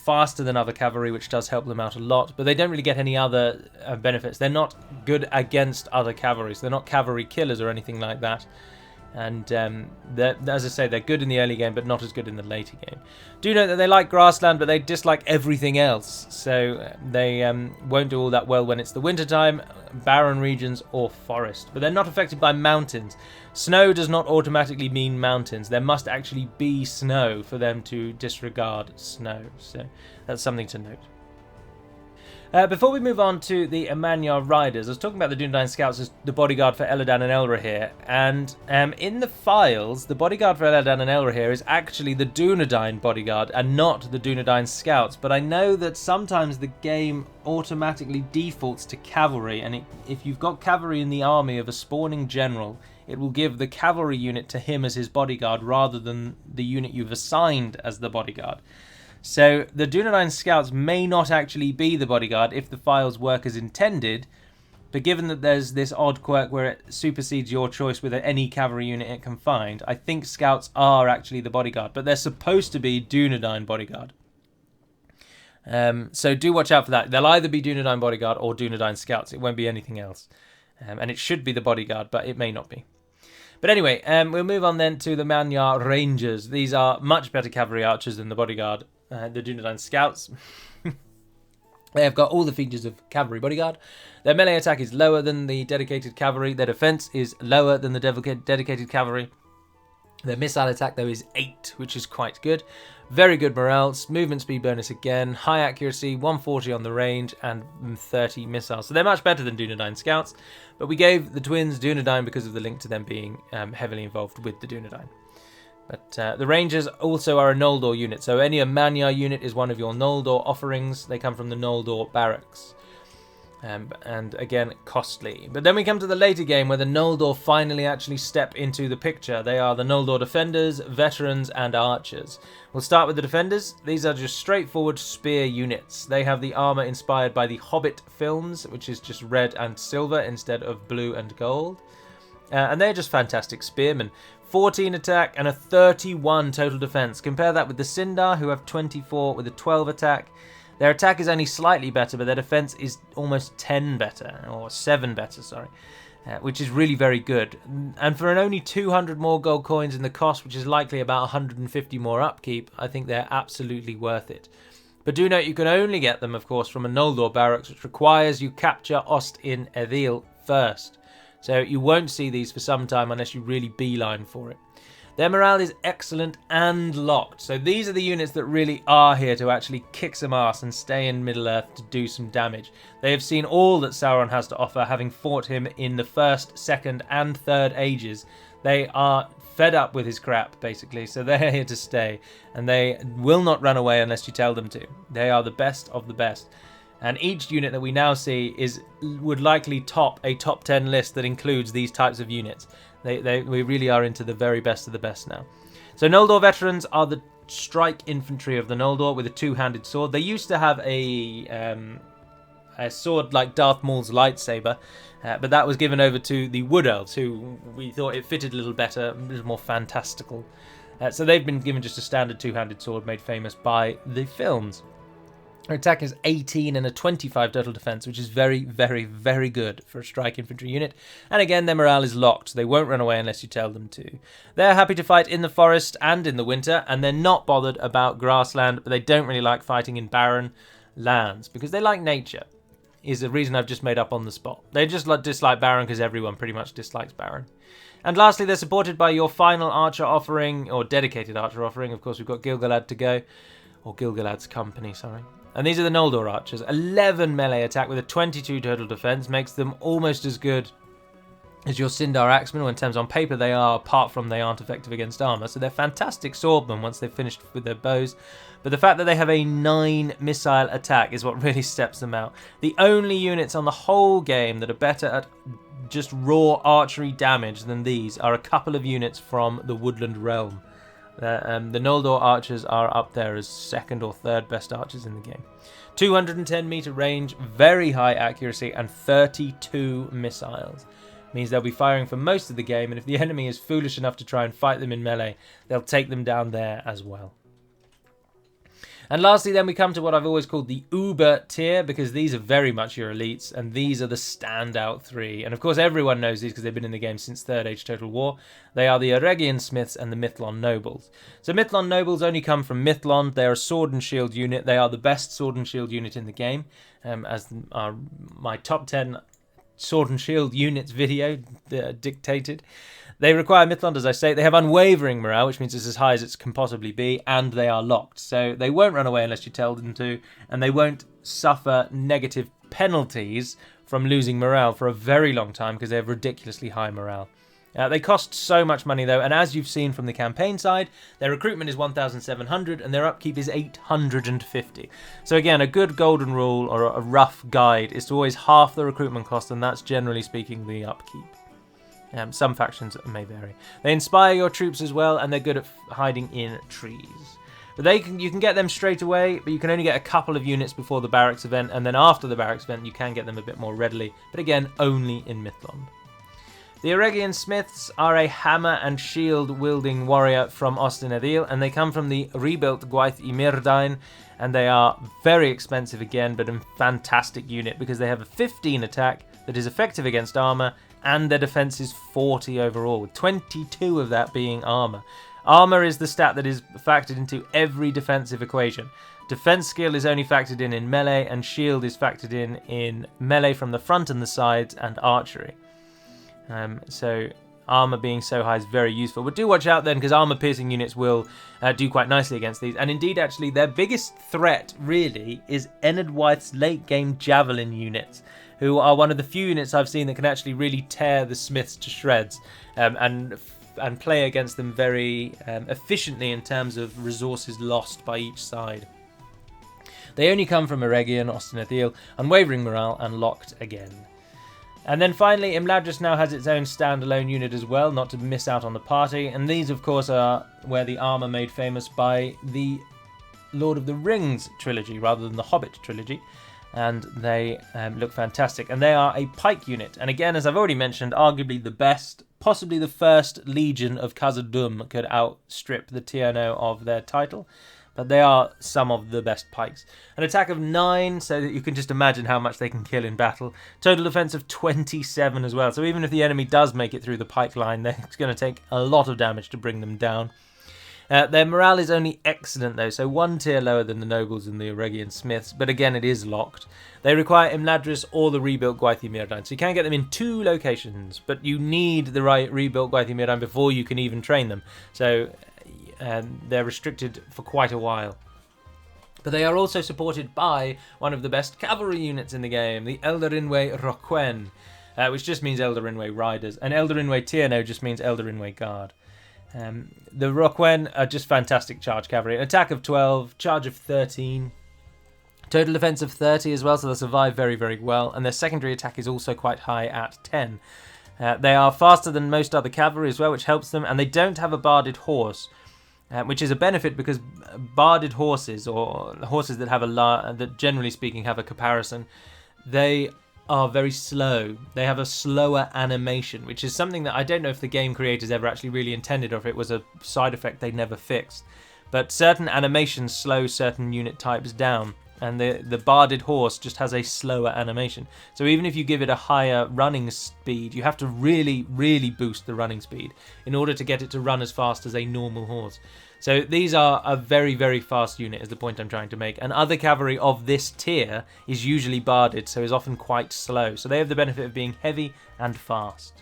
faster than other cavalry, which does help them out a lot, but they don't really get any other benefits. They're not good against other cavalry, so they're not cavalry killers or anything like that. And as I say, they're good in the early game, but not as good in the later game. Do note that they like grassland, but they dislike everything else. So they won't do all that well when it's the wintertime, barren regions, or forest. But they're not affected by mountains. Snow does not automatically mean mountains. There must actually be snow for them to disregard snow. So that's something to note. Before we move on to the Amanyar Riders, I was talking about the Dunedain Scouts as the bodyguard for Eladan and Elrahir, and in the files, the bodyguard for Eladan and Elrahir is actually the Dunedain bodyguard and not the Dunedain Scouts, but I know that sometimes the game automatically defaults to cavalry, and if you've got cavalry in the army of a spawning general, it will give the cavalry unit to him as his bodyguard rather than the unit you've assigned as the bodyguard. So the Dunedain Scouts may not actually be the bodyguard if the files work as intended, but given that there's this odd quirk where it supersedes your choice with any cavalry unit it can find, I think Scouts are actually the bodyguard, but they're supposed to be Dunedain bodyguard. So do watch out for that. They'll either be Dunedain bodyguard or Dunedain Scouts. It won't be anything else. And it should be the bodyguard, but it may not be. But anyway, we'll move on then to the Amanyar Rangers. These are much better cavalry archers than the bodyguard. The Dunedain Scouts. They have got all the features of cavalry bodyguard. Their melee attack is lower than the dedicated cavalry. Their defense is lower than the dedicated cavalry. Their missile attack, though, is 8, which is quite good. Very good morale, movement speed bonus again, high accuracy, 140 on the range, and 30 missiles. So they're much better than Dunedain Scouts, but we gave the twins Dunedain because of the link to them being heavily involved with the Dunedain. But the Rangers also are a Noldor unit, so any Amanyar unit is one of your Noldor offerings. They come from the Noldor Barracks. And again, costly. But then we come to the later game where the Noldor finally actually step into the picture. They are the Noldor Defenders, Veterans, and Archers. We'll start with the Defenders. These are just straightforward spear units. They have the armor inspired by the Hobbit films, which is just red and silver instead of blue and gold. And they're just fantastic spearmen. 14 attack and a 31 total defense. Compare that with the Sindar, who have 24 with a 12 attack. Their attack is only slightly better, but their defense is almost 10 better, or 7 better, sorry, which is really very good. And for an only 200 more gold coins in the cost, which is likely about 150 more upkeep, I think they're absolutely worth it. But do note you can only get them, of course, from a Noldor barracks, which requires you capture Ost in Edhil first. So you won't see these for some time unless you really beeline for it. Their morale is excellent and locked. So these are the units that really are here to actually kick some ass and stay in Middle-earth to do some damage. They have seen all that Sauron has to offer, having fought him in the first, second and third ages. They are fed up with his crap, basically, so they're here to stay. And they will not run away unless you tell them to. They are the best of the best. And each unit that we now see would likely top a top 10 list that includes these types of units. We really are into the very best of the best now. So Noldor Veterans are the strike infantry of the Noldor with a two-handed sword. They used to have a sword like Darth Maul's lightsaber, but that was given over to the Wood Elves, who we thought it fitted a little better, a little more fantastical. So they've been given just a standard two-handed sword made famous by the films. Her attack is 18 and a 25 total defense, which is very, very, very good for a strike infantry unit. And again, their morale is locked, so they won't run away unless you tell them to. They're happy to fight in the forest and in the winter, and they're not bothered about grassland, but they don't really like fighting in barren lands, because they like nature, is a reason I've just made up on the spot. They just dislike barren because everyone pretty much dislikes barren. And lastly, they're supported by your final archer offering, or dedicated archer offering. Of course, we've got Gil-galad to go, or Gil-galad's company, sorry. And these are the Noldor archers. 11 melee attack with a 22 total defense makes them almost as good as your Sindar axemen, or in terms on paper they are, apart from they aren't effective against armor. So they're fantastic swordmen once they've finished with their bows. But the fact that they have a 9 missile attack is what really steps them out. The only units on the whole game that are better at just raw archery damage than these are a couple of units from the Woodland Realm. The Noldor archers are up there as second or third best archers in the game. 210 meter range, very high accuracy, and 32 missiles. Means they'll be firing for most of the game, and if the enemy is foolish enough to try and fight them in melee, they'll take them down there as well. And lastly, then we come to what I've always called the Uber tier, because these are very much your elites, and these are the standout 3. And of course, everyone knows these because they've been in the game since Third Age Total War. They are the Eregian Smiths and the Mithlond Nobles. So Mithlond Nobles only come from Mithlond. They're a sword and shield unit. They are the best sword and shield unit in the game, as are my top 10 sword and shield units video dictated. They require Mithlond, as I say. They have unwavering morale, which means it's as high as it can possibly be, and they are locked. So they won't run away unless you tell them to, and they won't suffer negative penalties from losing morale for a very long time because they have ridiculously high morale. They cost so much money, though, and as you've seen from the campaign side, their recruitment is 1,700 and their upkeep is 850. So again, a good golden rule or a rough guide is to always half the recruitment cost, and that's generally speaking the upkeep. Some factions may vary. They inspire your troops as well, and they're good at hiding in trees. But you can get them straight away, but you can only get a couple of units before the Barracks event, and then after the Barracks event you can get them a bit more readily, but again, only in Mithlond. The Eregian Smiths are a hammer and shield wielding warrior from Ostinadil, and they come from the rebuilt Gwaith y Myrdain, and they are very expensive again, but a fantastic unit because they have a 15 attack that is effective against armor, and their defense is 40 overall, with 22 of that being armor. Armor is the stat that is factored into every defensive equation. Defense skill is only factored in melee, and shield is factored in melee from the front and the sides, and archery. So armor being so high is very useful. But do watch out then, because armor piercing units will do quite nicely against these. And indeed, actually, their biggest threat really is Ennard Wyth's late game javelin units, who are one of the few units I've seen that can actually really tear the Smiths to shreds and play against them very efficiently in terms of resources lost by each side. They only come from Eregion, Ostinadil, unwavering morale, and locked again. And then finally, Imladris now has its own standalone unit as well, not to miss out on the party. And these, of course, are where the armor made famous by the Lord of the Rings trilogy rather than the Hobbit trilogy. And they look fantastic. And they are a pike unit. And again, as I've already mentioned, arguably the best, possibly the first Legion of Khazad-dûm could outstrip the TNO of their title. But they are some of the best pikes. An attack of 9, so that you can just imagine how much they can kill in battle. Total defense of 27 as well. So even if the enemy does make it through the pike line, it's going to take a lot of damage to bring them down. Their morale is only excellent though, so 1 tier lower than the Nobles and the Eregian Smiths, but again it is locked. They require Imladris or the rebuilt Gwaith y Myrdain, so you can get them in 2 locations, but you need the right rebuilt Gwaith y Myrdain before you can even train them. So they're restricted for quite a while. But they are also supported by one of the best cavalry units in the game, the Eldarinwe Roquen, which just means Eldarinwe Riders, and Eldarinwe Tierno just means Eldarinwe Guard. The Roquen are just fantastic charge cavalry. An attack of 12, charge of 13, total defense of 30 as well, so they'll survive very, very well, and their secondary attack is also quite high at 10. They are faster than most other cavalry as well, which helps them, and they don't have a barded horse, which is a benefit because barded horses, or horses that have that generally speaking have a caparison, they are very slow. They have a slower animation, which is something that I don't know if the game creators ever actually really intended, or if it was a side effect they never fixed. But certain animations slow certain unit types down, and the barded horse just has a slower animation. So even if you give it a higher running speed, you have to really, really boost the running speed in order to get it to run as fast as a normal horse. So these are a very, very fast unit is the point I'm trying to make. And other cavalry of this tier is usually barded, so is often quite slow. So they have the benefit of being heavy and fast.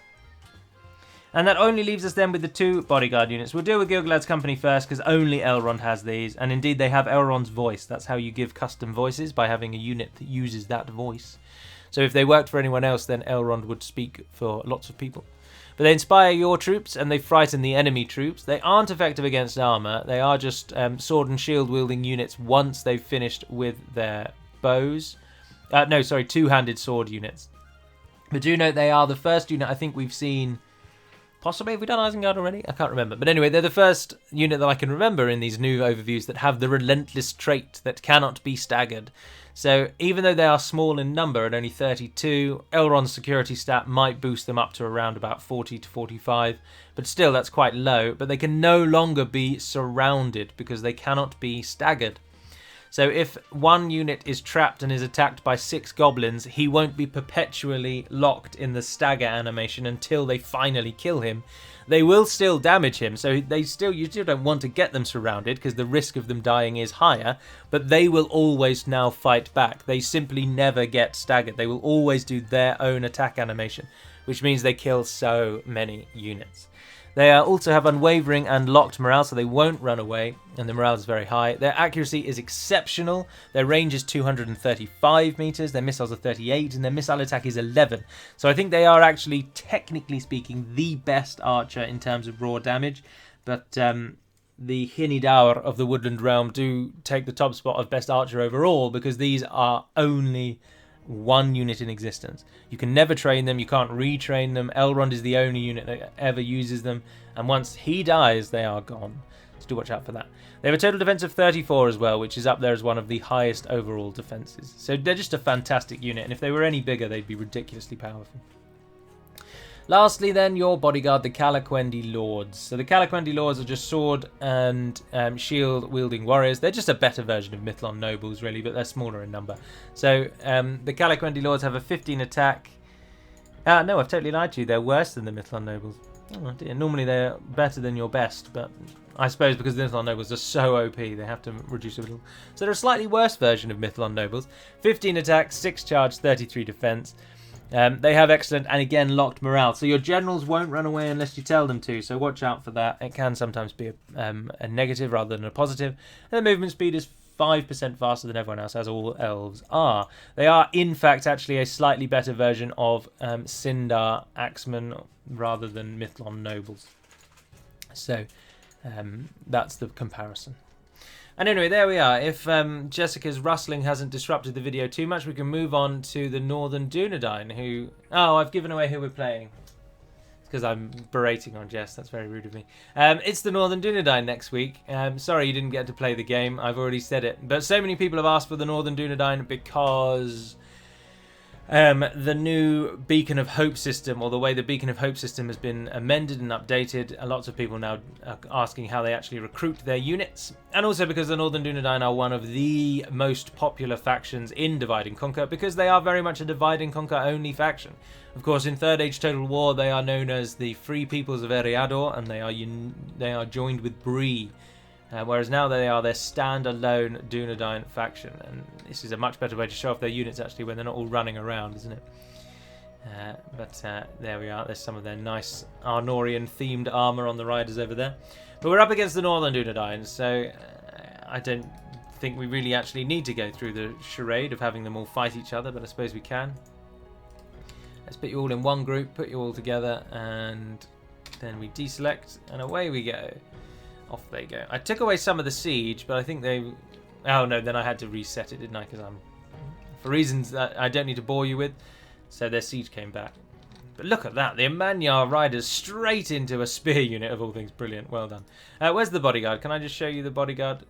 And that only leaves us then with the 2 bodyguard units. We'll deal with Gil-galad's company first, because only Elrond has these. And indeed, they have Elrond's voice. That's how you give custom voices, by having a unit that uses that voice. So if they worked for anyone else, then Elrond would speak for lots of people. But they inspire your troops, and they frighten the enemy troops. They aren't effective against armor. They are just sword and shield wielding units once they've finished with their bows. No, sorry, 2-handed sword units. But do note they are the first unit I think we've seen. Possibly, have we done Isengard already? I can't remember. But anyway, they're the first unit that I can remember in these new overviews that have the relentless trait that cannot be staggered. So even though they are small in number at only 32, Elrond's security stat might boost them up to around about 40 to 45. But still, that's quite low. But they can no longer be surrounded because they cannot be staggered. So if one unit is trapped and is attacked by 6 goblins, he won't be perpetually locked in the stagger animation until they finally kill him. They will still damage him, so you still don't want to get them surrounded because the risk of them dying is higher, but they will always now fight back. They simply never get staggered. They will always do their own attack animation, which means they kill so many units. They also have unwavering and locked morale, so they won't run away, and the morale is very high. Their accuracy is exceptional. Their range is 235 meters, their missiles are 38, and their missile attack is 11. So I think they are actually, technically speaking, the best archer in terms of raw damage, but the Hinidaur of the Woodland Realm do take the top spot of best archer overall, because these are only one unit in existence. You can never train them, you can't retrain them. Elrond is the only unit that ever uses them, and once he dies, they are gone. So do watch out for that. They have a total defense of 34 as well, which is up there as one of the highest overall defenses. So they're just a fantastic unit, and if they were any bigger, they'd be ridiculously powerful. Lastly then, your bodyguard, the Calaquendi Lords. So the Calaquendi Lords are just sword and shield-wielding warriors. They're just a better version of Mithlond Nobles, really, but they're smaller in number. So the Calaquendi Lords have a 15 attack. No, I've totally lied to you. They're worse than the Mithlond Nobles. Oh dear. Normally they're better than your best, but I suppose because the Mithlond Nobles are so OP, they have to reduce a little. So they're a slightly worse version of Mithlond Nobles. 15 attack, 6 charge, 33 defense. They have excellent and again locked morale, so your generals won't run away unless you tell them to, so watch out for that. It can sometimes be a negative rather than a positive. And the movement speed is 5% faster than everyone else, as all elves are. They are in fact actually a slightly better version of Sindar Axemen rather than Mithlond Nobles. So that's the comparison. And anyway, there we are. If Jessica's rustling hasn't disrupted the video too much, we can move on to the Northern Dunedain, who... Oh, I've given away who we're playing. It's because I'm berating on Jess. That's very rude of me. It's the Northern Dunedain next week. Sorry you didn't get to play the game. I've already said it. But so many people have asked for the Northern Dunedain because... the new Beacon of Hope system, or the way the Beacon of Hope system has been amended and updated, lots of people now are asking how they actually recruit their units, and also because the Northern Dunedain are one of the most popular factions in Divide and Conquer, because they are very much a Divide and Conquer only faction. Of course, in Third Age Total War, they are known as the Free Peoples of Eriador, and they are joined with Bree. Whereas now they are their standalone Dunedain faction, and this is a much better way to show off their units actually when they're not all running around, isn't it? But there we are. There's some of their nice Arnorian themed armour on the riders over there. But we're up against the Northern Dunedain, so I don't think we really actually need to go through the charade of having them all fight each other, but I suppose we can. Let's put you all in one group, put you all together, and then we deselect, and away we go. Off they go. I took away some of the siege, but I think they... Oh no, then I had to reset it, didn't I? Because for reasons that I don't need to bore you with. So their siege came back. But look at that. The Amanyar riders straight into a spear unit of all things. Brilliant. Well done. Where's the bodyguard? Can I just show you the bodyguard?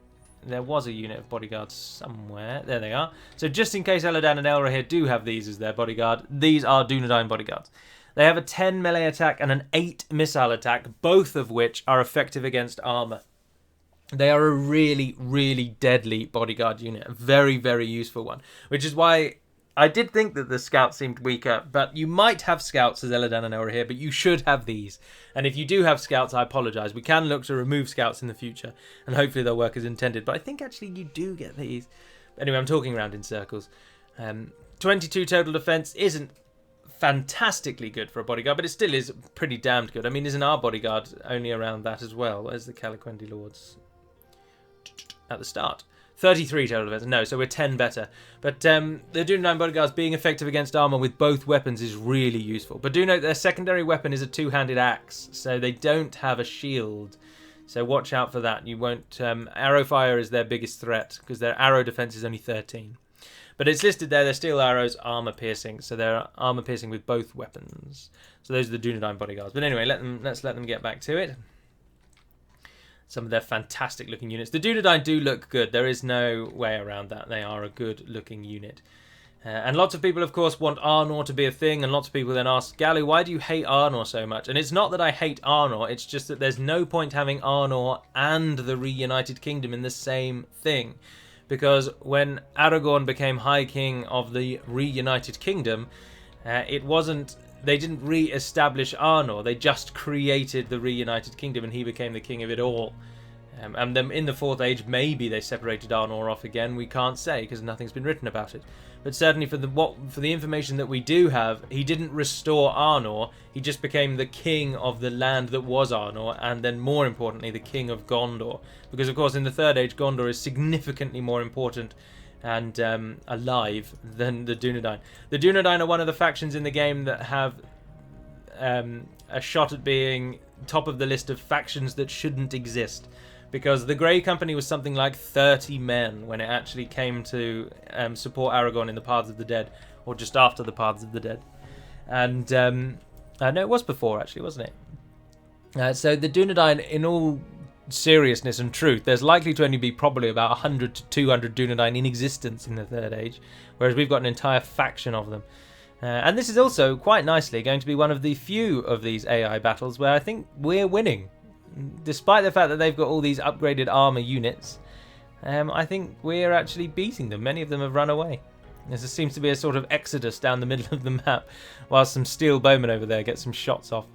There was a unit of bodyguards somewhere. There they are. So just in case Elladan and Elrohir do have these as their bodyguard, these are Dunedain bodyguards. They have a 10 melee attack and an 8 missile attack, both of which are effective against armor. They are a really, really deadly bodyguard unit. A very, very useful one. Which is why I did think that the scouts seemed weaker, but you might have scouts as Elladan and Elrohir, but you should have these. And if you do have scouts, I apologise. We can look to remove scouts in the future, and hopefully they'll work as intended. But I think actually you do get these. Anyway, I'm talking around in circles. 22 total defense isn't fantastically good for a bodyguard, but it still is pretty damned good. I mean, isn't our bodyguard only around that as well as the Calaquendi Lords at the start? 33 total defense. No, so we're 10 better. But the Dunedain bodyguards being effective against armor with both weapons is really useful. But do note their secondary weapon is a two-handed axe, so they don't have a shield. So watch out for that. You won't... arrow fire is their biggest threat, because their arrow defense is only 13. But it's listed there, they're steel arrows, armor piercing. So they're armor piercing with both weapons. So those are the Dunedain bodyguards. But anyway, let's let them get back to it. Some of their fantastic looking units. The Dunedain do look good. There is no way around that. They are a good looking unit. And lots of people, of course, want Arnor to be a thing. And lots of people then ask, Galu, why do you hate Arnor so much? And it's not that I hate Arnor. It's just that there's no point having Arnor and the reunited kingdom in the same thing. because when Aragorn became High King of the reunited kingdom, they didn't re-establish Arnor, they just created the reunited kingdom and he became the king of it all. And then in the Fourth Age, maybe they separated Arnor off again. We can't say because nothing's been written about it. But certainly for the information that we do have, he didn't restore Arnor. He just became the king of the land that was Arnor, and then more importantly, the king of Gondor. Because of course, in the Third Age, Gondor is significantly more important and alive than the Dunedain. The Dunedain are one of the factions in the game that have a shot at being top of the list of factions that shouldn't exist. Because the Grey Company was something like 30 men when it actually came to support Aragorn in the Paths of the Dead, or just after the Paths of the Dead. And no, it was before actually, wasn't it? So the Dunedain, in all seriousness and truth, there's likely to only be probably about 100 to 200 Dunedain in existence in the Third Age, whereas we've got an entire faction of them. And this is also, quite nicely, going to be one of the few of these AI battles where I think we're winning. Despite the fact that they've got all these upgraded armor units, I think we're actually beating them. Many of them have run away. There seems to be a sort of exodus down the middle of the map, while some steel bowmen over there get some shots off.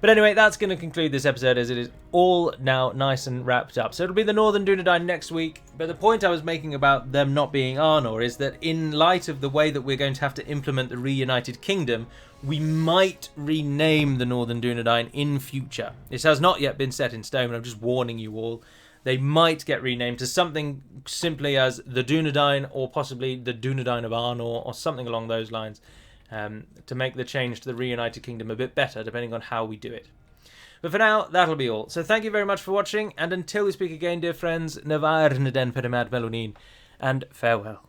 But anyway, that's going to conclude this episode, as it is all now nice and wrapped up. So it'll be the Northern Dunedain next week. But the point I was making about them not being Arnor is that in light of the way that we're going to have to implement the reunited kingdom, we might rename the Northern Dunedain in future. This has not yet been set in stone, I'm just warning you all. They might get renamed to something simply as the Dunedain, or possibly the Dunedain of Arnor, or something along those lines, to make the change to the reunited kingdom a bit better, depending on how we do it. But for now, that'll be all. So thank you very much for watching, and until we speak again, dear friends, Navar Neden Perimad Melonin, and farewell.